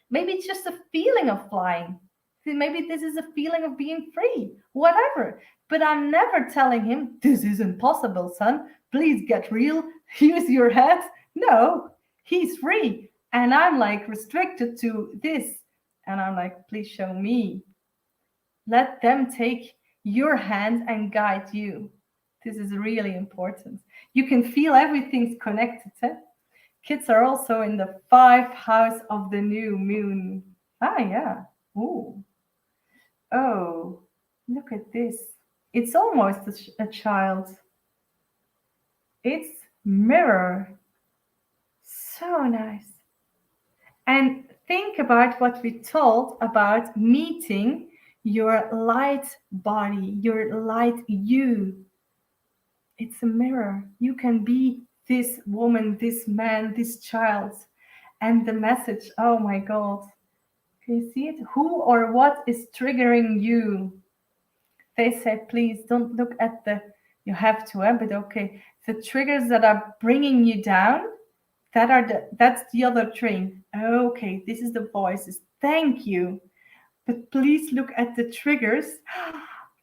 Speaker 1: Maybe it's just a feeling of flying. Maybe this is a feeling of being free, whatever. But I'm never telling him, this is impossible, son. Please get real, use your head. No, he's free. And I'm like restricted to this. And I'm like, please show me. Let them take your hand and guide you. This is really important. You can feel everything's connected. Eh? Kids are also in the 5th house of the new moon. Ah, yeah. Ooh. Oh, look at this. It's almost a child. It's mirror. So nice. And think about what we told about meeting your light body, your light you. It's a mirror. You can be this woman, this man, this child. And the message, oh my God. Can you see it? Who or what is triggering you? They say, please don't look at the, you have to, but okay. The triggers that are bringing you down, that's the other train. Okay, this is the voices. Thank you. But please look at the triggers.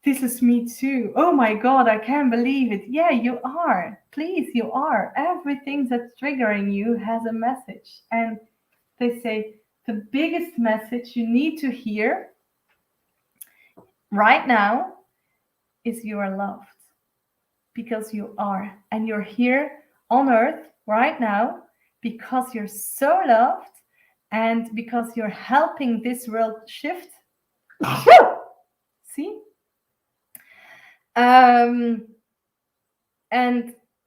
Speaker 1: This is me too. Oh my God, I can't believe it. Yeah, you are. Please, you are. Everything that's triggering you has a message. And they say the biggest message you need to hear right now is you are loved, because you are. And you're here on earth right now because you're so loved and because you're helping this world shift. See? And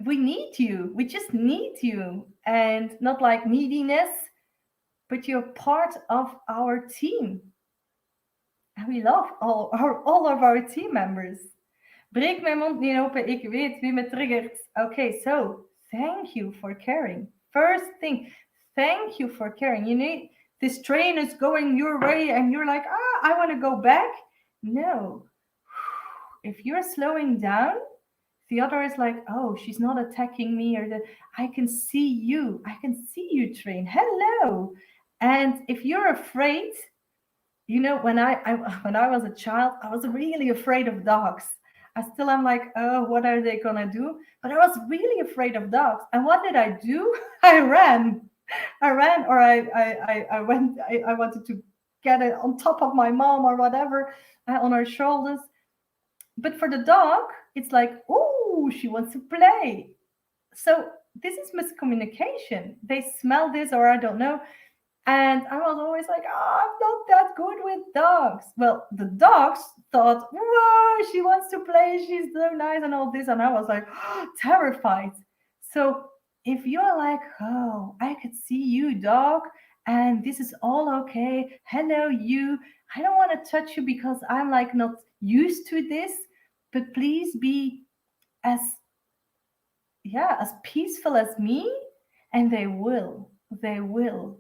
Speaker 1: we need you. We just need you. And not like neediness, but you're part of our team. And we love all of our team members. Breek mijn mond niet open, ik weet wie me triggert. Okay, so thank you for caring. First thing, thank you for caring. You need, this train is going your way and you're like, I want to go back. No. If you're slowing down, the other is like, oh, she's not attacking me, or that I can see you. I can see you, train. Hello. And if you're afraid, you know, when I was a child, I was really afraid of dogs. I still am like, oh, what are they gonna do? But I was really afraid of dogs. And what did I do? I ran. Or I went. I wanted to get it on top of my mom or whatever, on her shoulders. But for the dog, it's like, oh, she wants to play. So this is miscommunication. They smell this, or I don't know. And I was always like, oh, I'm not that good with dogs. Well, the dogs thought, whoa, she wants to play. She's so nice and all this. And I was like, oh, terrified. So if you're like, oh, I could see you, dog, and this is all okay. Hello, you. I don't want to touch you because I'm like not used to this. But please be as, yeah, as peaceful as me. And they will. They will.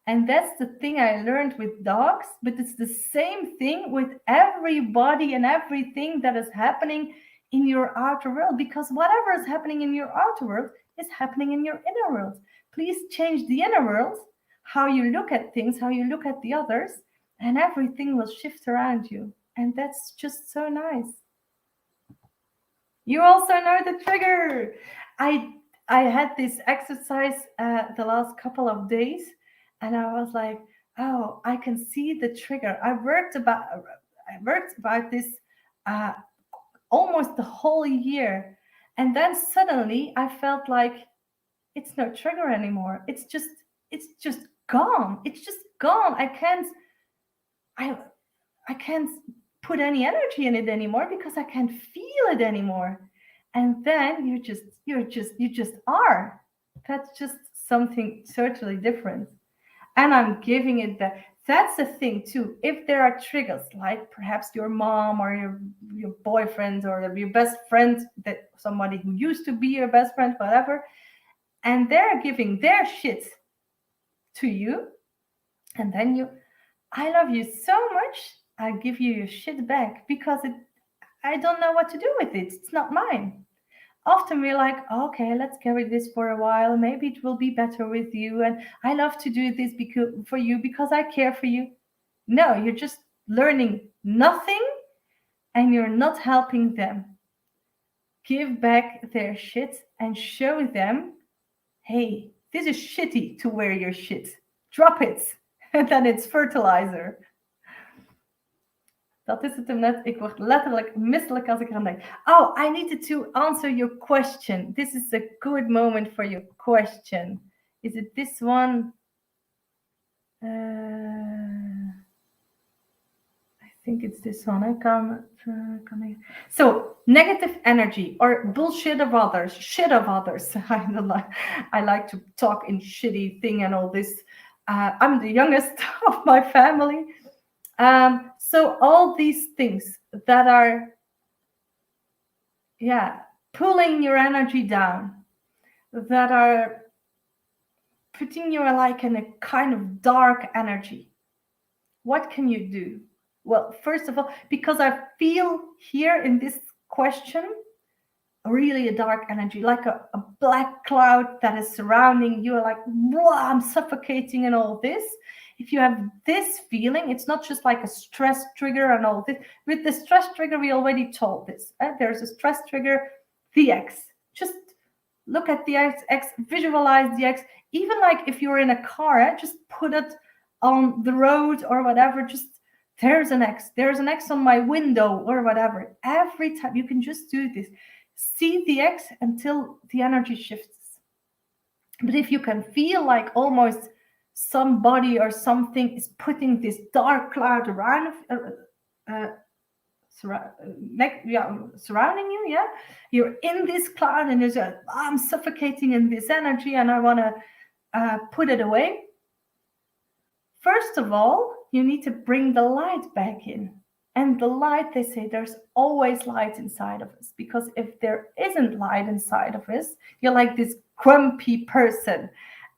Speaker 1: And that's the thing I learned with dogs, but it's the same thing with everybody and everything that is happening in your outer world, because whatever is happening in your outer world is happening in your inner world. Please change the inner world, how you look at things, how you look at the others, and everything will shift around you. And that's just so nice. You also know the trigger. I had this exercise the last couple of days, and I was like, oh, I can see the trigger. I worked about this almost the whole year, and then suddenly I felt like it's no trigger anymore. It's just gone. It's just gone. I can't put any energy in it anymore because I can't feel it anymore. And then you just are. That's just something totally different. And I'm giving it that. That's the thing too. If there are triggers, like perhaps your mom or your boyfriend or your best friend, that somebody who used to be your best friend, whatever, and they're giving their shit to you, and then I love you so much. I give you your shit back because I don't know what to do with it. It's not mine. Often we're like, okay, let's carry this for a while. Maybe it will be better with you. And I love to do this for you because I care for you. No, you're just learning nothing and you're not helping them. Give back their shit and show them, hey, this is shitty to wear your shit. Drop it. En then it's fertilizer. Dat is het hem net. Ik word letterlijk misselijk als ik eraan denk. Oh, I needed to answer your question. This is a good moment for your question. Is it this one? I think it's this one. I can't. So, negative energy or bullshit of others, shit of others. I like to talk in shitty thing and all this. I'm the youngest of my family. So all these things that are, pulling your energy down, that are putting you like in a kind of dark energy. What can you do? Well, first of all, because I feel here in this question, really a dark energy, like a black cloud that is surrounding you, like, I'm suffocating and all this. If you have this feeling, it's not just like a stress trigger and all this. With the stress trigger, we already told this. There's a stress trigger, the X. Just look at the X, visualize the X. Even like if you're in a car, just put it on the road or whatever. Just there's an X. There's an X on my window or whatever. Every time you can just do this. See the X until the energy shifts. But if you can feel like almost somebody or something is putting this dark cloud around, surrounding you, you're in this cloud and there's I'm suffocating in this energy and I want to put it away. First of all, you need to bring the light back in. And the light, they say there's always light inside of us, because if there isn't light inside of us, you're like this grumpy person,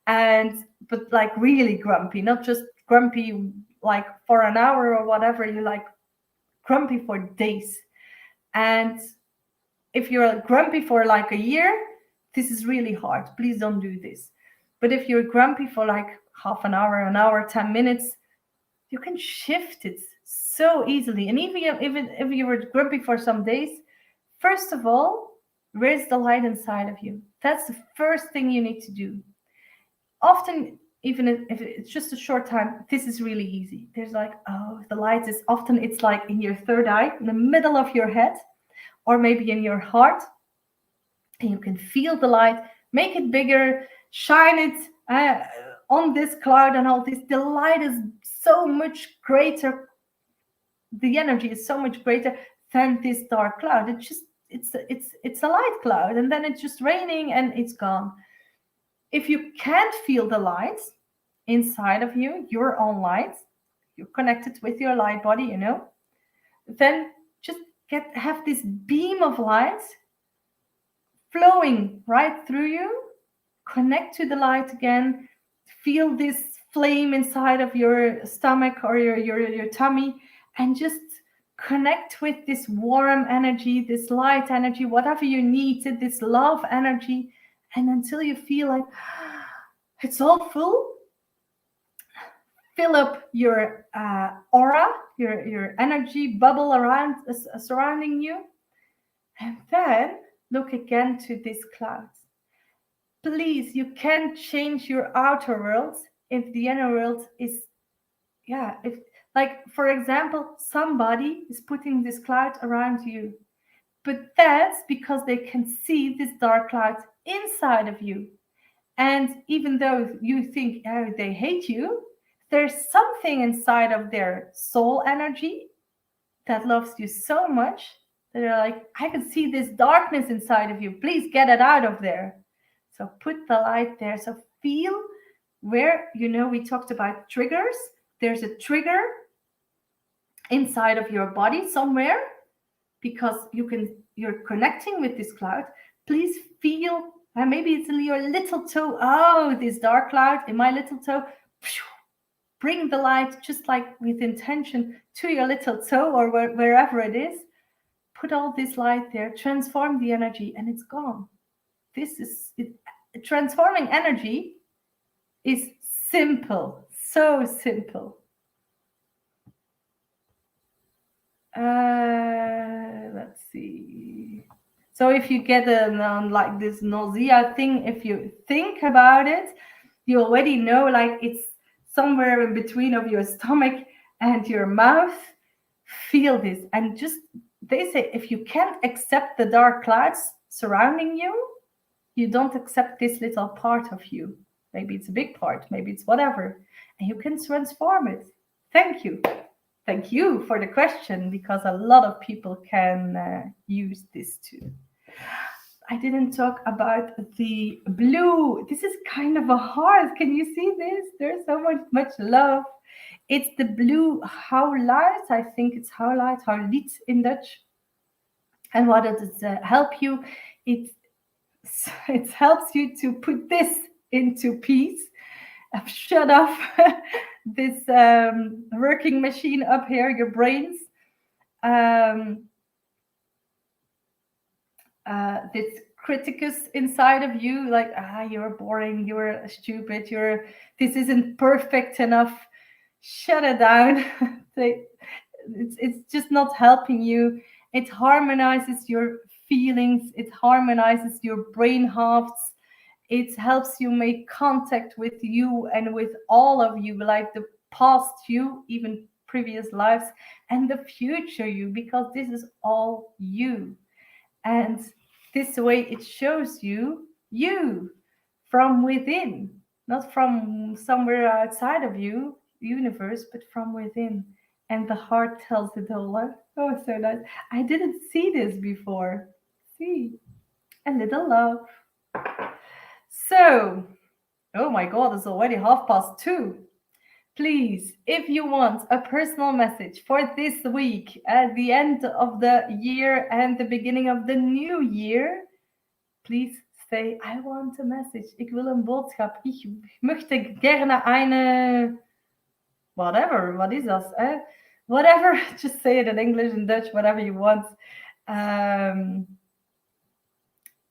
Speaker 1: but like really grumpy, not just grumpy like for an hour or whatever. You're like grumpy for days. And if you're grumpy for like a year, this is really hard. Please don't do this. But if you're grumpy for like half an hour, 10 minutes, you can shift it so easily. And even if you were grumpy for some days, first of all, raise the light inside of you. That's the first thing you need to do. Often, even if it's just a short time, this is really easy. There's like, the light is often, it's like in your third eye, in the middle of your head, or maybe in your heart. And you can feel the light, make it bigger, shine it on this cloud and all this. The light is so much greater. The energy is so much greater than this dark cloud. It's a light cloud, and then it's just raining and it's gone. If you can't feel the light inside of you, your own light, you're connected with your light body, then just have this beam of light flowing right through you. Connect to the light again. Feel this flame inside of your stomach or your tummy, and just connect with this warm energy, this light energy, whatever you need, this love energy. And until you feel like it's all full, fill up your aura, your energy bubble around, surrounding you. And then look again to this cloud. Please, you can't change your outer world if the inner world is, if, like, for example, somebody is putting this cloud around you. But that's because they can see this dark cloud inside of you. And even though you think they hate you, there's something inside of their soul energy that loves you so much that they're like, I can see this darkness inside of you. Please get it out of there. So put the light there. So feel where, we talked about triggers. There's a trigger inside of your body somewhere, because you're connecting with this cloud. Please feel, maybe it's in your little toe. Oh, this dark cloud in my little toe. bring the light just like with intention to your little toe or wherever it is. Put all this light there, transform the energy, and it's gone. This is it. Transforming energy is simple, so simple. Let's see. So if you get like this nausea thing, if you think about it, you already know like it's somewhere in between of your stomach and your mouth. Feel this, and just they say if you can't accept the dark clouds surrounding you, you don't accept this little part of you. Maybe it's a big part, maybe it's whatever, and you can transform it. Thank you. Thank you for the question, because a lot of people can use this too. I didn't talk about the blue. This is kind of a heart. Can you see this? There's so much love. It's the blue haulight. I think it's haulight, hauliet in Dutch. And what does it help you? It helps you to put this into peace. Shut off this working machine up here, your brains. This criticus inside of you, like, you're boring, you're stupid, this isn't perfect enough. Shut it down. It's just not helping you. It harmonizes your feelings. It harmonizes your brain halves. It helps you make contact with you and with all of you, like the past you, even previous lives, and the future you, because this is all you. And this way it shows you from within, not from somewhere outside of you, universe, but from within. And the heart tells it all. Oh, so nice. I didn't see this before. See, a little love. So, oh my God, it's already 2:30. Please, if you want a personal message for this week, at the end of the year and the beginning of the new year, please say, I want a message. Ik wil een boodschap. Ich möchte gerne eine... Whatever, what is that? Whatever, just say it in English, in Dutch, whatever you want. And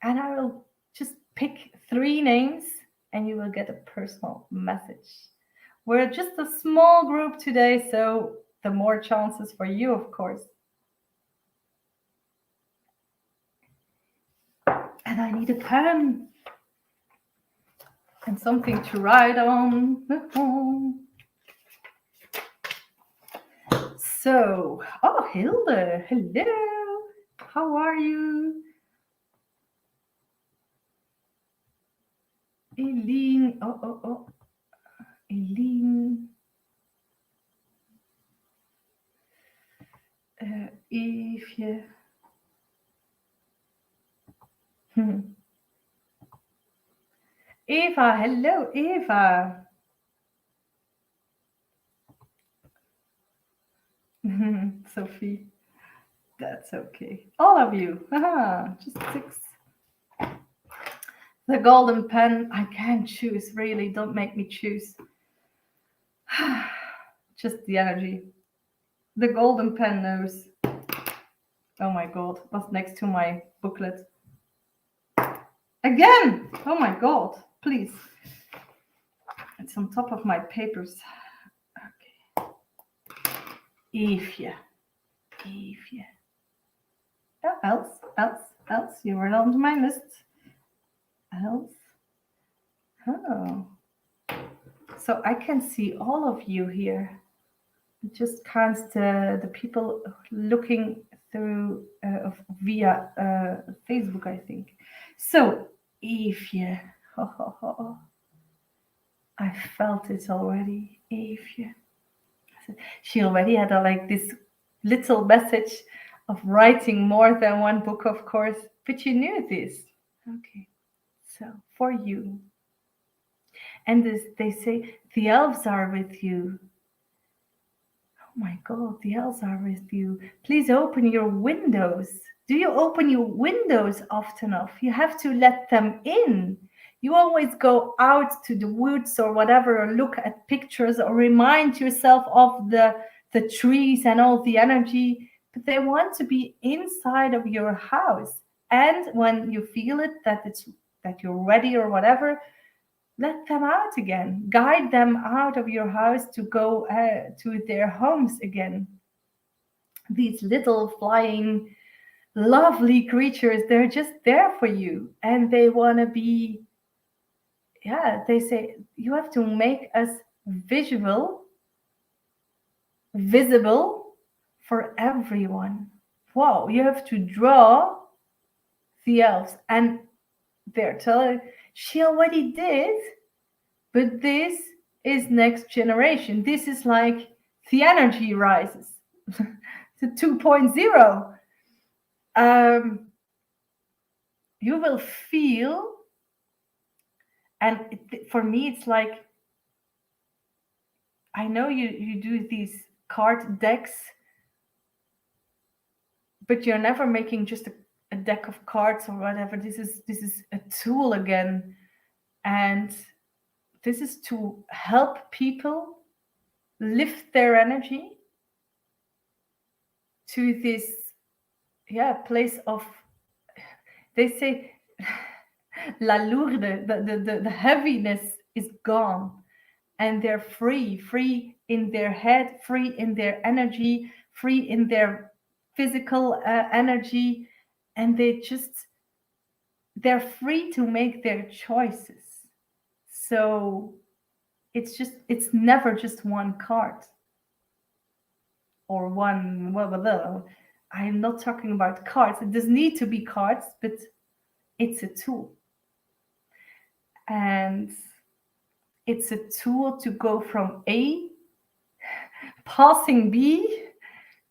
Speaker 1: I will just pick 3 names and you will get a personal message. We're just a small group today, so the more chances for you, of course. And I need a pen and something to write on. So, oh, Hilde, hello. How are you? Eileen, Eileen. Eefje. Eva, hello, Eva. Sophie, that's okay. All of you, just 6. The golden pen, I can't choose, really, don't make me choose. Just the energy. The golden pen knows. Oh my God, what's next to my booklet? Again! Oh my God, please. It's on top of my papers. Okay. Eefje. Oh, else, you were on my list. Else. Oh. So I can see all of you here. It just counts the people looking through via Facebook, I think. So, Eefje. I felt it already, Eefje. She already had like this little message of writing more than 1 book, of course, but you knew this. Okay, so for you. And this, they say, the elves are with you. Oh my God, the elves are with you. Please open your windows. Do you open your windows often enough? You have to let them in. You always go out to the woods or whatever, or look at pictures, or remind yourself of the trees and all the energy, but they want to be inside of your house. And when you feel it, that you're ready or whatever, let them out again. Guide them out of your house to go to their homes again. These little flying, lovely creatures, they're just there for you, and they want to be, yeah, they say you have to make us visual, visible for everyone. Wow, you have to draw the elves, and they're telling, she already did, but this is next generation. This is like the energy rises to 2.0. You will feel, and for me, it's like, I know you do these card decks, but you're never making just a deck of cards or whatever. This is a tool again, and this is to help people lift their energy to this, yeah, place of, they say, la lourde, the heaviness is gone, and they're free in their head, free in their energy, free in their physical energy, and they're free to make their choices. So it's never just one card or one, well, I'm not talking about cards. It does need to be cards, but it's a tool. And it's a tool to go from A, passing B,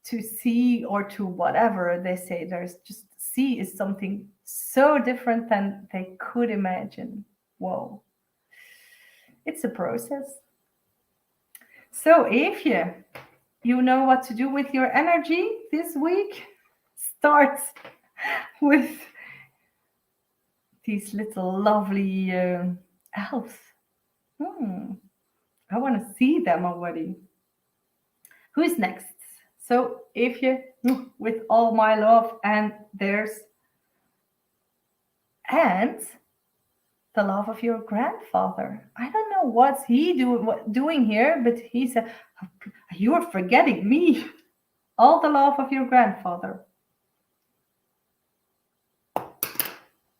Speaker 1: to C, or to whatever. They say there's just, C is something so different than they could imagine. Whoa. It's a process. So if you know what to do with your energy this week, start with these little lovely elves. I want to see them already. Who's next? So if with all my love, and there's, and the love of your grandfather. I don't know what's he doing here, but he said, you're forgetting me. All the love of your grandfather.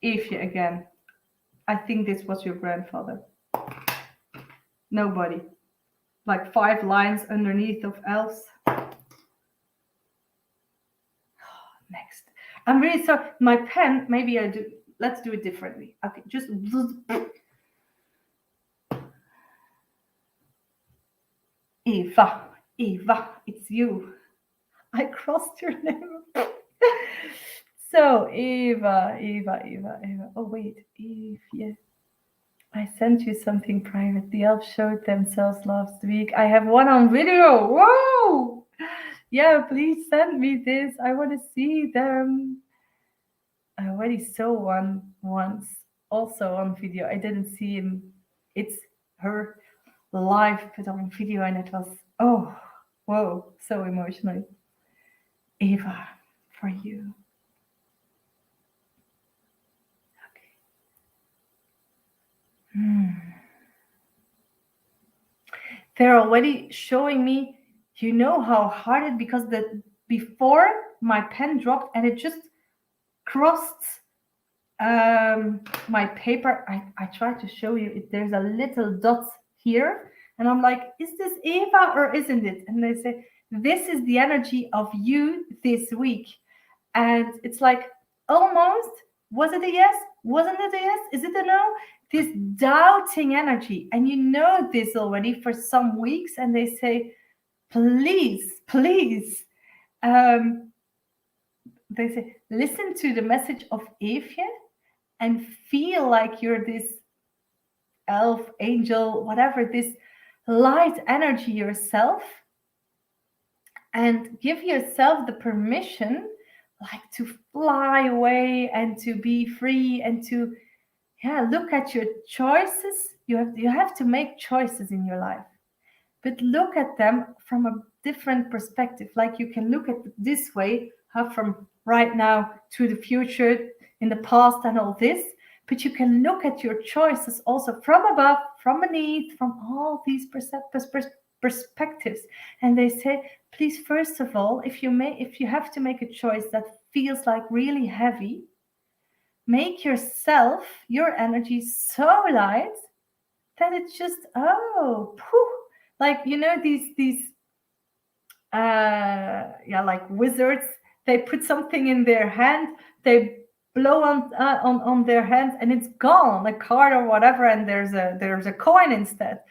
Speaker 1: Ifje again. I think this was your grandfather. Nobody. Like 5 lines underneath of elves. Next. I'm really sorry. My pen, maybe I do. Let's do it differently. Okay, just. Eva, it's you. I crossed your name. So, Eva. Oh, wait, Eve, yeah. I sent you something private. The elves showed themselves last week. I have one on video. Whoa! Yeah, please send me this. I want to see them. I already saw one once, also on video. I didn't see him. It's her live put on video, and it was, oh, whoa, so emotional. Eva, for you. They're already showing me, you know how hard it, because before my pen dropped and it just crossed my paper. I tried to show you, there's a little dot here, and I'm like, is this Eva or isn't it? And they say, this is the energy of you this week. And it's like, almost, was it a yes? Wasn't it a yes? Is it a no? This doubting energy. And you know this already for some weeks. And they say, please. They say, listen to the message of Eefje and feel like you're this elf, angel, whatever, this light energy yourself. And give yourself the permission, like, to fly away and to be free and to, yeah, look at your choices. You have to make choices in your life, but look at them from a different perspective. Like you can look at it this way, from right now to the future, in the past, and all this. But you can look at your choices also from above, from beneath, from all these perspectives. And they say, please, first of all, if you have to make a choice that feels like really heavy, make yourself, your energy so light that it's just, oh, phew, like these yeah, like wizards. They put something in their hand, they blow on their hand, and it's gone, a card or whatever, and there's a coin instead.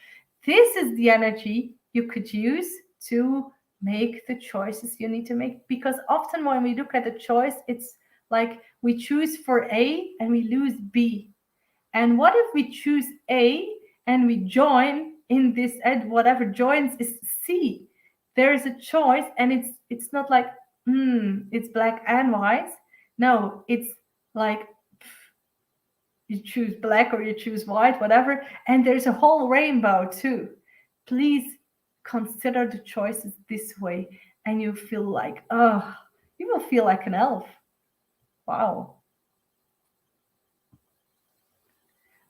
Speaker 1: This is the energy you could use to make the choices you need to make, because often when we look at a choice, it's like we choose for A and we lose B. And what if we choose A and we join in this, and whatever joins is C? There is a choice, and it's not like it's black and white. No, it's like you choose black or you choose white, whatever, and there's a whole rainbow too. Please consider the choices this way, and you feel like, oh, you will feel like an elf. Wow.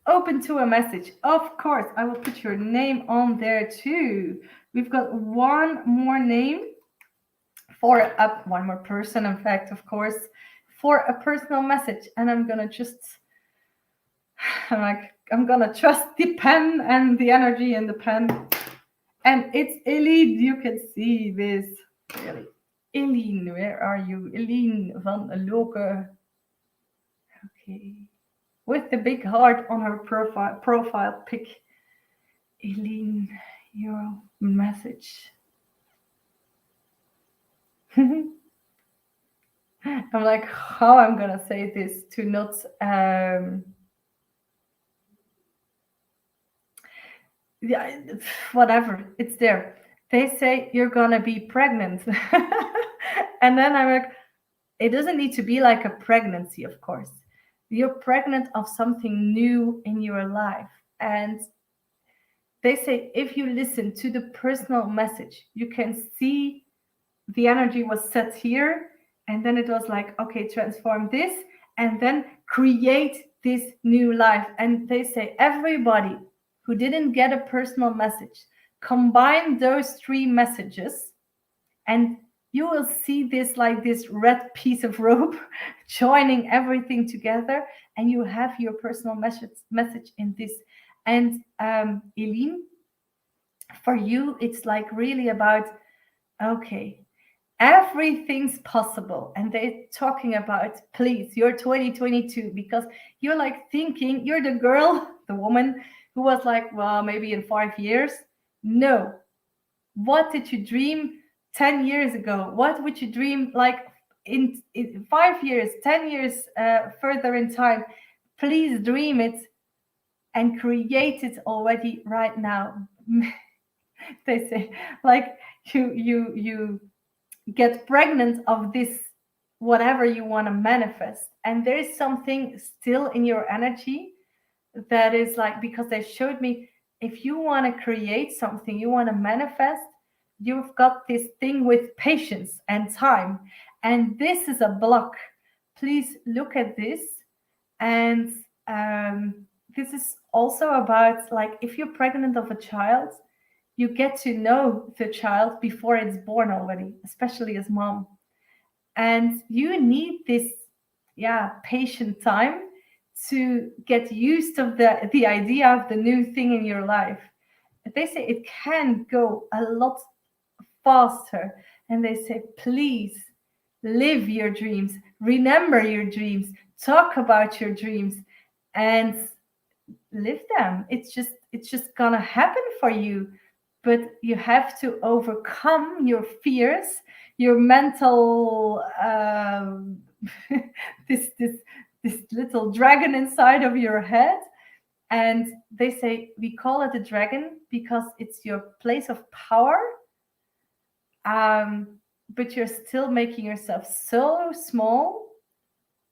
Speaker 1: Open to a message. Of course, I will put your name on there too. We've got one more name for one more person, in fact, of course, for a personal message. And I'm gonna just, I'm gonna trust the pen and the energy in the pen. And it's Eline. You can see this. Really. Eline, where are you? Eline van Loke. Okay. With the big heart on her profile pic. Eileen, your message. I'm like, how I'm gonna say this to not yeah, whatever, it's there. They say you're gonna be pregnant. And then I'm like, it doesn't need to be like a pregnancy, of course. You're pregnant of something new in your life. And they say if you listen to the personal message, you can see the energy was set here, and then it was like, okay, transform this, and then create this new life. And they say everybody who didn't get a personal message, combine those three messages, and you will see this, like this red piece of rope joining everything together, and you have your personal message in this. And Eileen, for you, it's like really about, okay, everything's possible. And they're talking about, please, you're 2022, because you're like thinking you're the girl, the woman who was like, well, maybe in 5 years. No. What did you dream 10 years ago? What would you dream like in 5 years, 10 years further in time? Please dream it and create it already right now. They say, like, you get pregnant of this, whatever you want to manifest. And there is something still in your energy that is like, because they showed me, if you want to create something, you want to manifest, you've got this thing with patience and time, and this is a block. Please look at this. And this is also about, like, if you're pregnant of a child, you get to know the child before it's born already, especially as mom. And you need this, yeah, patient time to get used to the idea of the new thing in your life. They say it can go a lot faster. And they say, please live your dreams, remember your dreams, talk about your dreams, and live them. It's just gonna happen for you. But you have to overcome your fears, your mental this little dragon inside of your head. And they say we call it a dragon because it's your place of power, but you're still making yourself so small.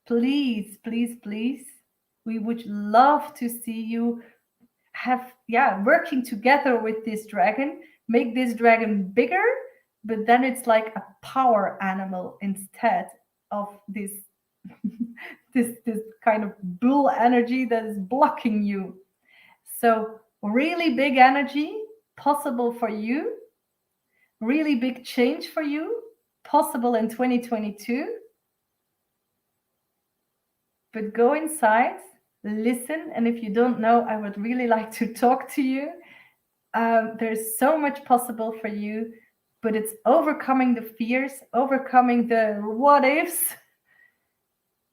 Speaker 1: Please, please, please We would love to see you have, yeah, working together with this dragon, make this dragon bigger, but then it's like a power animal instead of this this kind of bull energy that is blocking you. So really big energy possible for you, really big change for you possible in 2022. But go inside, listen, and if you don't know, I would really like to talk to you. There's so much possible for you, but it's overcoming the fears, overcoming the what ifs,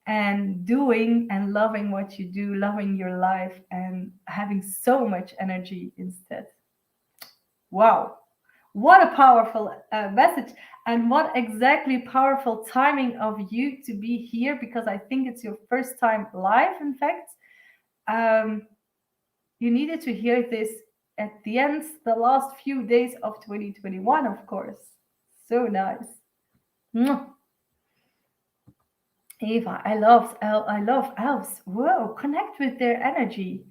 Speaker 1: and doing and loving what you do, loving your life, and having so much energy instead. Wow. What a powerful message, and what exactly powerful timing of you to be here, because I think it's your first time live, in fact. Um, you needed to hear this at the end, the last few days of 2021, of course. So nice. Mwah. Eva, I love elves. Whoa, connect with their energy.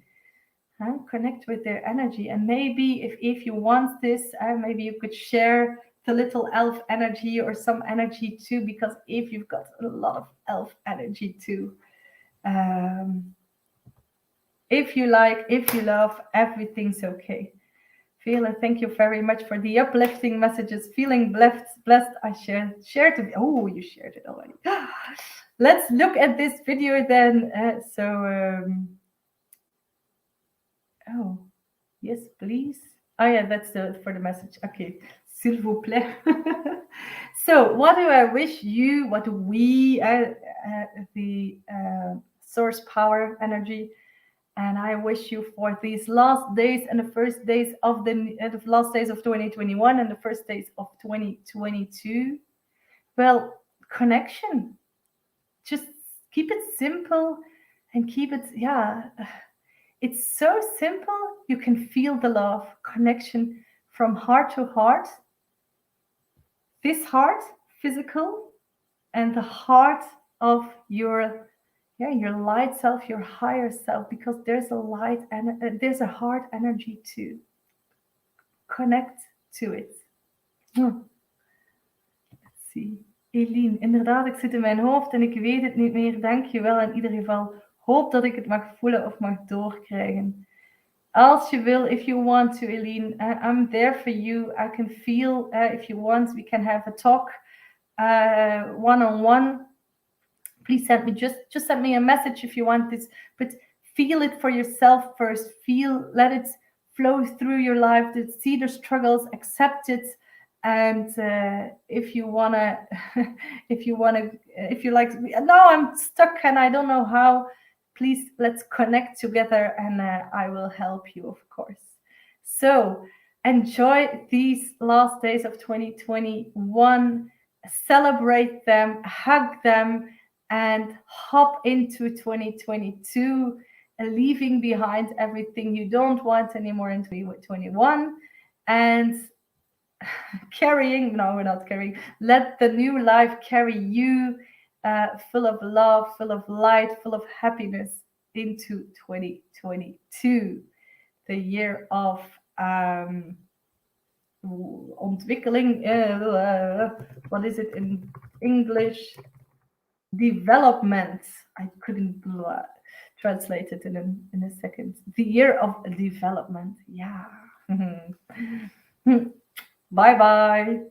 Speaker 1: Huh? Connect with their energy, and maybe if you want this, maybe you could share the little elf energy or some energy too, because if you've got a lot of elf energy too, um, if you like, if you love, everything's okay. Feel it. Thank you very much for the uplifting messages. Feeling blessed. I shared it. Oh, you shared it already. Let's look at this video then. Oh, yes, please. Oh, yeah, that's for the message. Okay, s'il vous plaît. So, what do I wish you? What do we, the source power energy, and I wish you for these last days and the first days of the last days of 2021 and the first days of 2022. Well, connection. Just keep it simple and keep it, yeah. It's so simple. You can feel the love, connection from heart to heart. This heart, physical, and the heart of your, yeah, your light self, your higher self, because there's a light and there's a heart energy too. Connect to it. Let's see. Eline, inderdaad, ik zit in mijn hoofd en ik weet het niet meer. Dank je wel in ieder geval. Hoop dat ik het mag voelen of mag doorkrijgen. Als je wil, if you want to, Eline, I'm there for you. I can feel, if you want, we can have a talk one-on-one. Please send me, just send me a message if you want this, but feel it for yourself first. Let it flow through your life, see the struggles, accept it. And if you like, no, I'm stuck and I don't know how, please, let's connect together and I will help you, of course. So enjoy these last days of 2021, celebrate them, hug them, and hop into 2022, leaving behind everything you don't want anymore in 2021, and carrying, no, we're not carrying, let the new life carry you, full of love, full of light, full of happiness into 2022, the year of ontwikkeling, what is it in English? Development. I couldn't translate it in a second. The year of development. Yeah. Bye bye.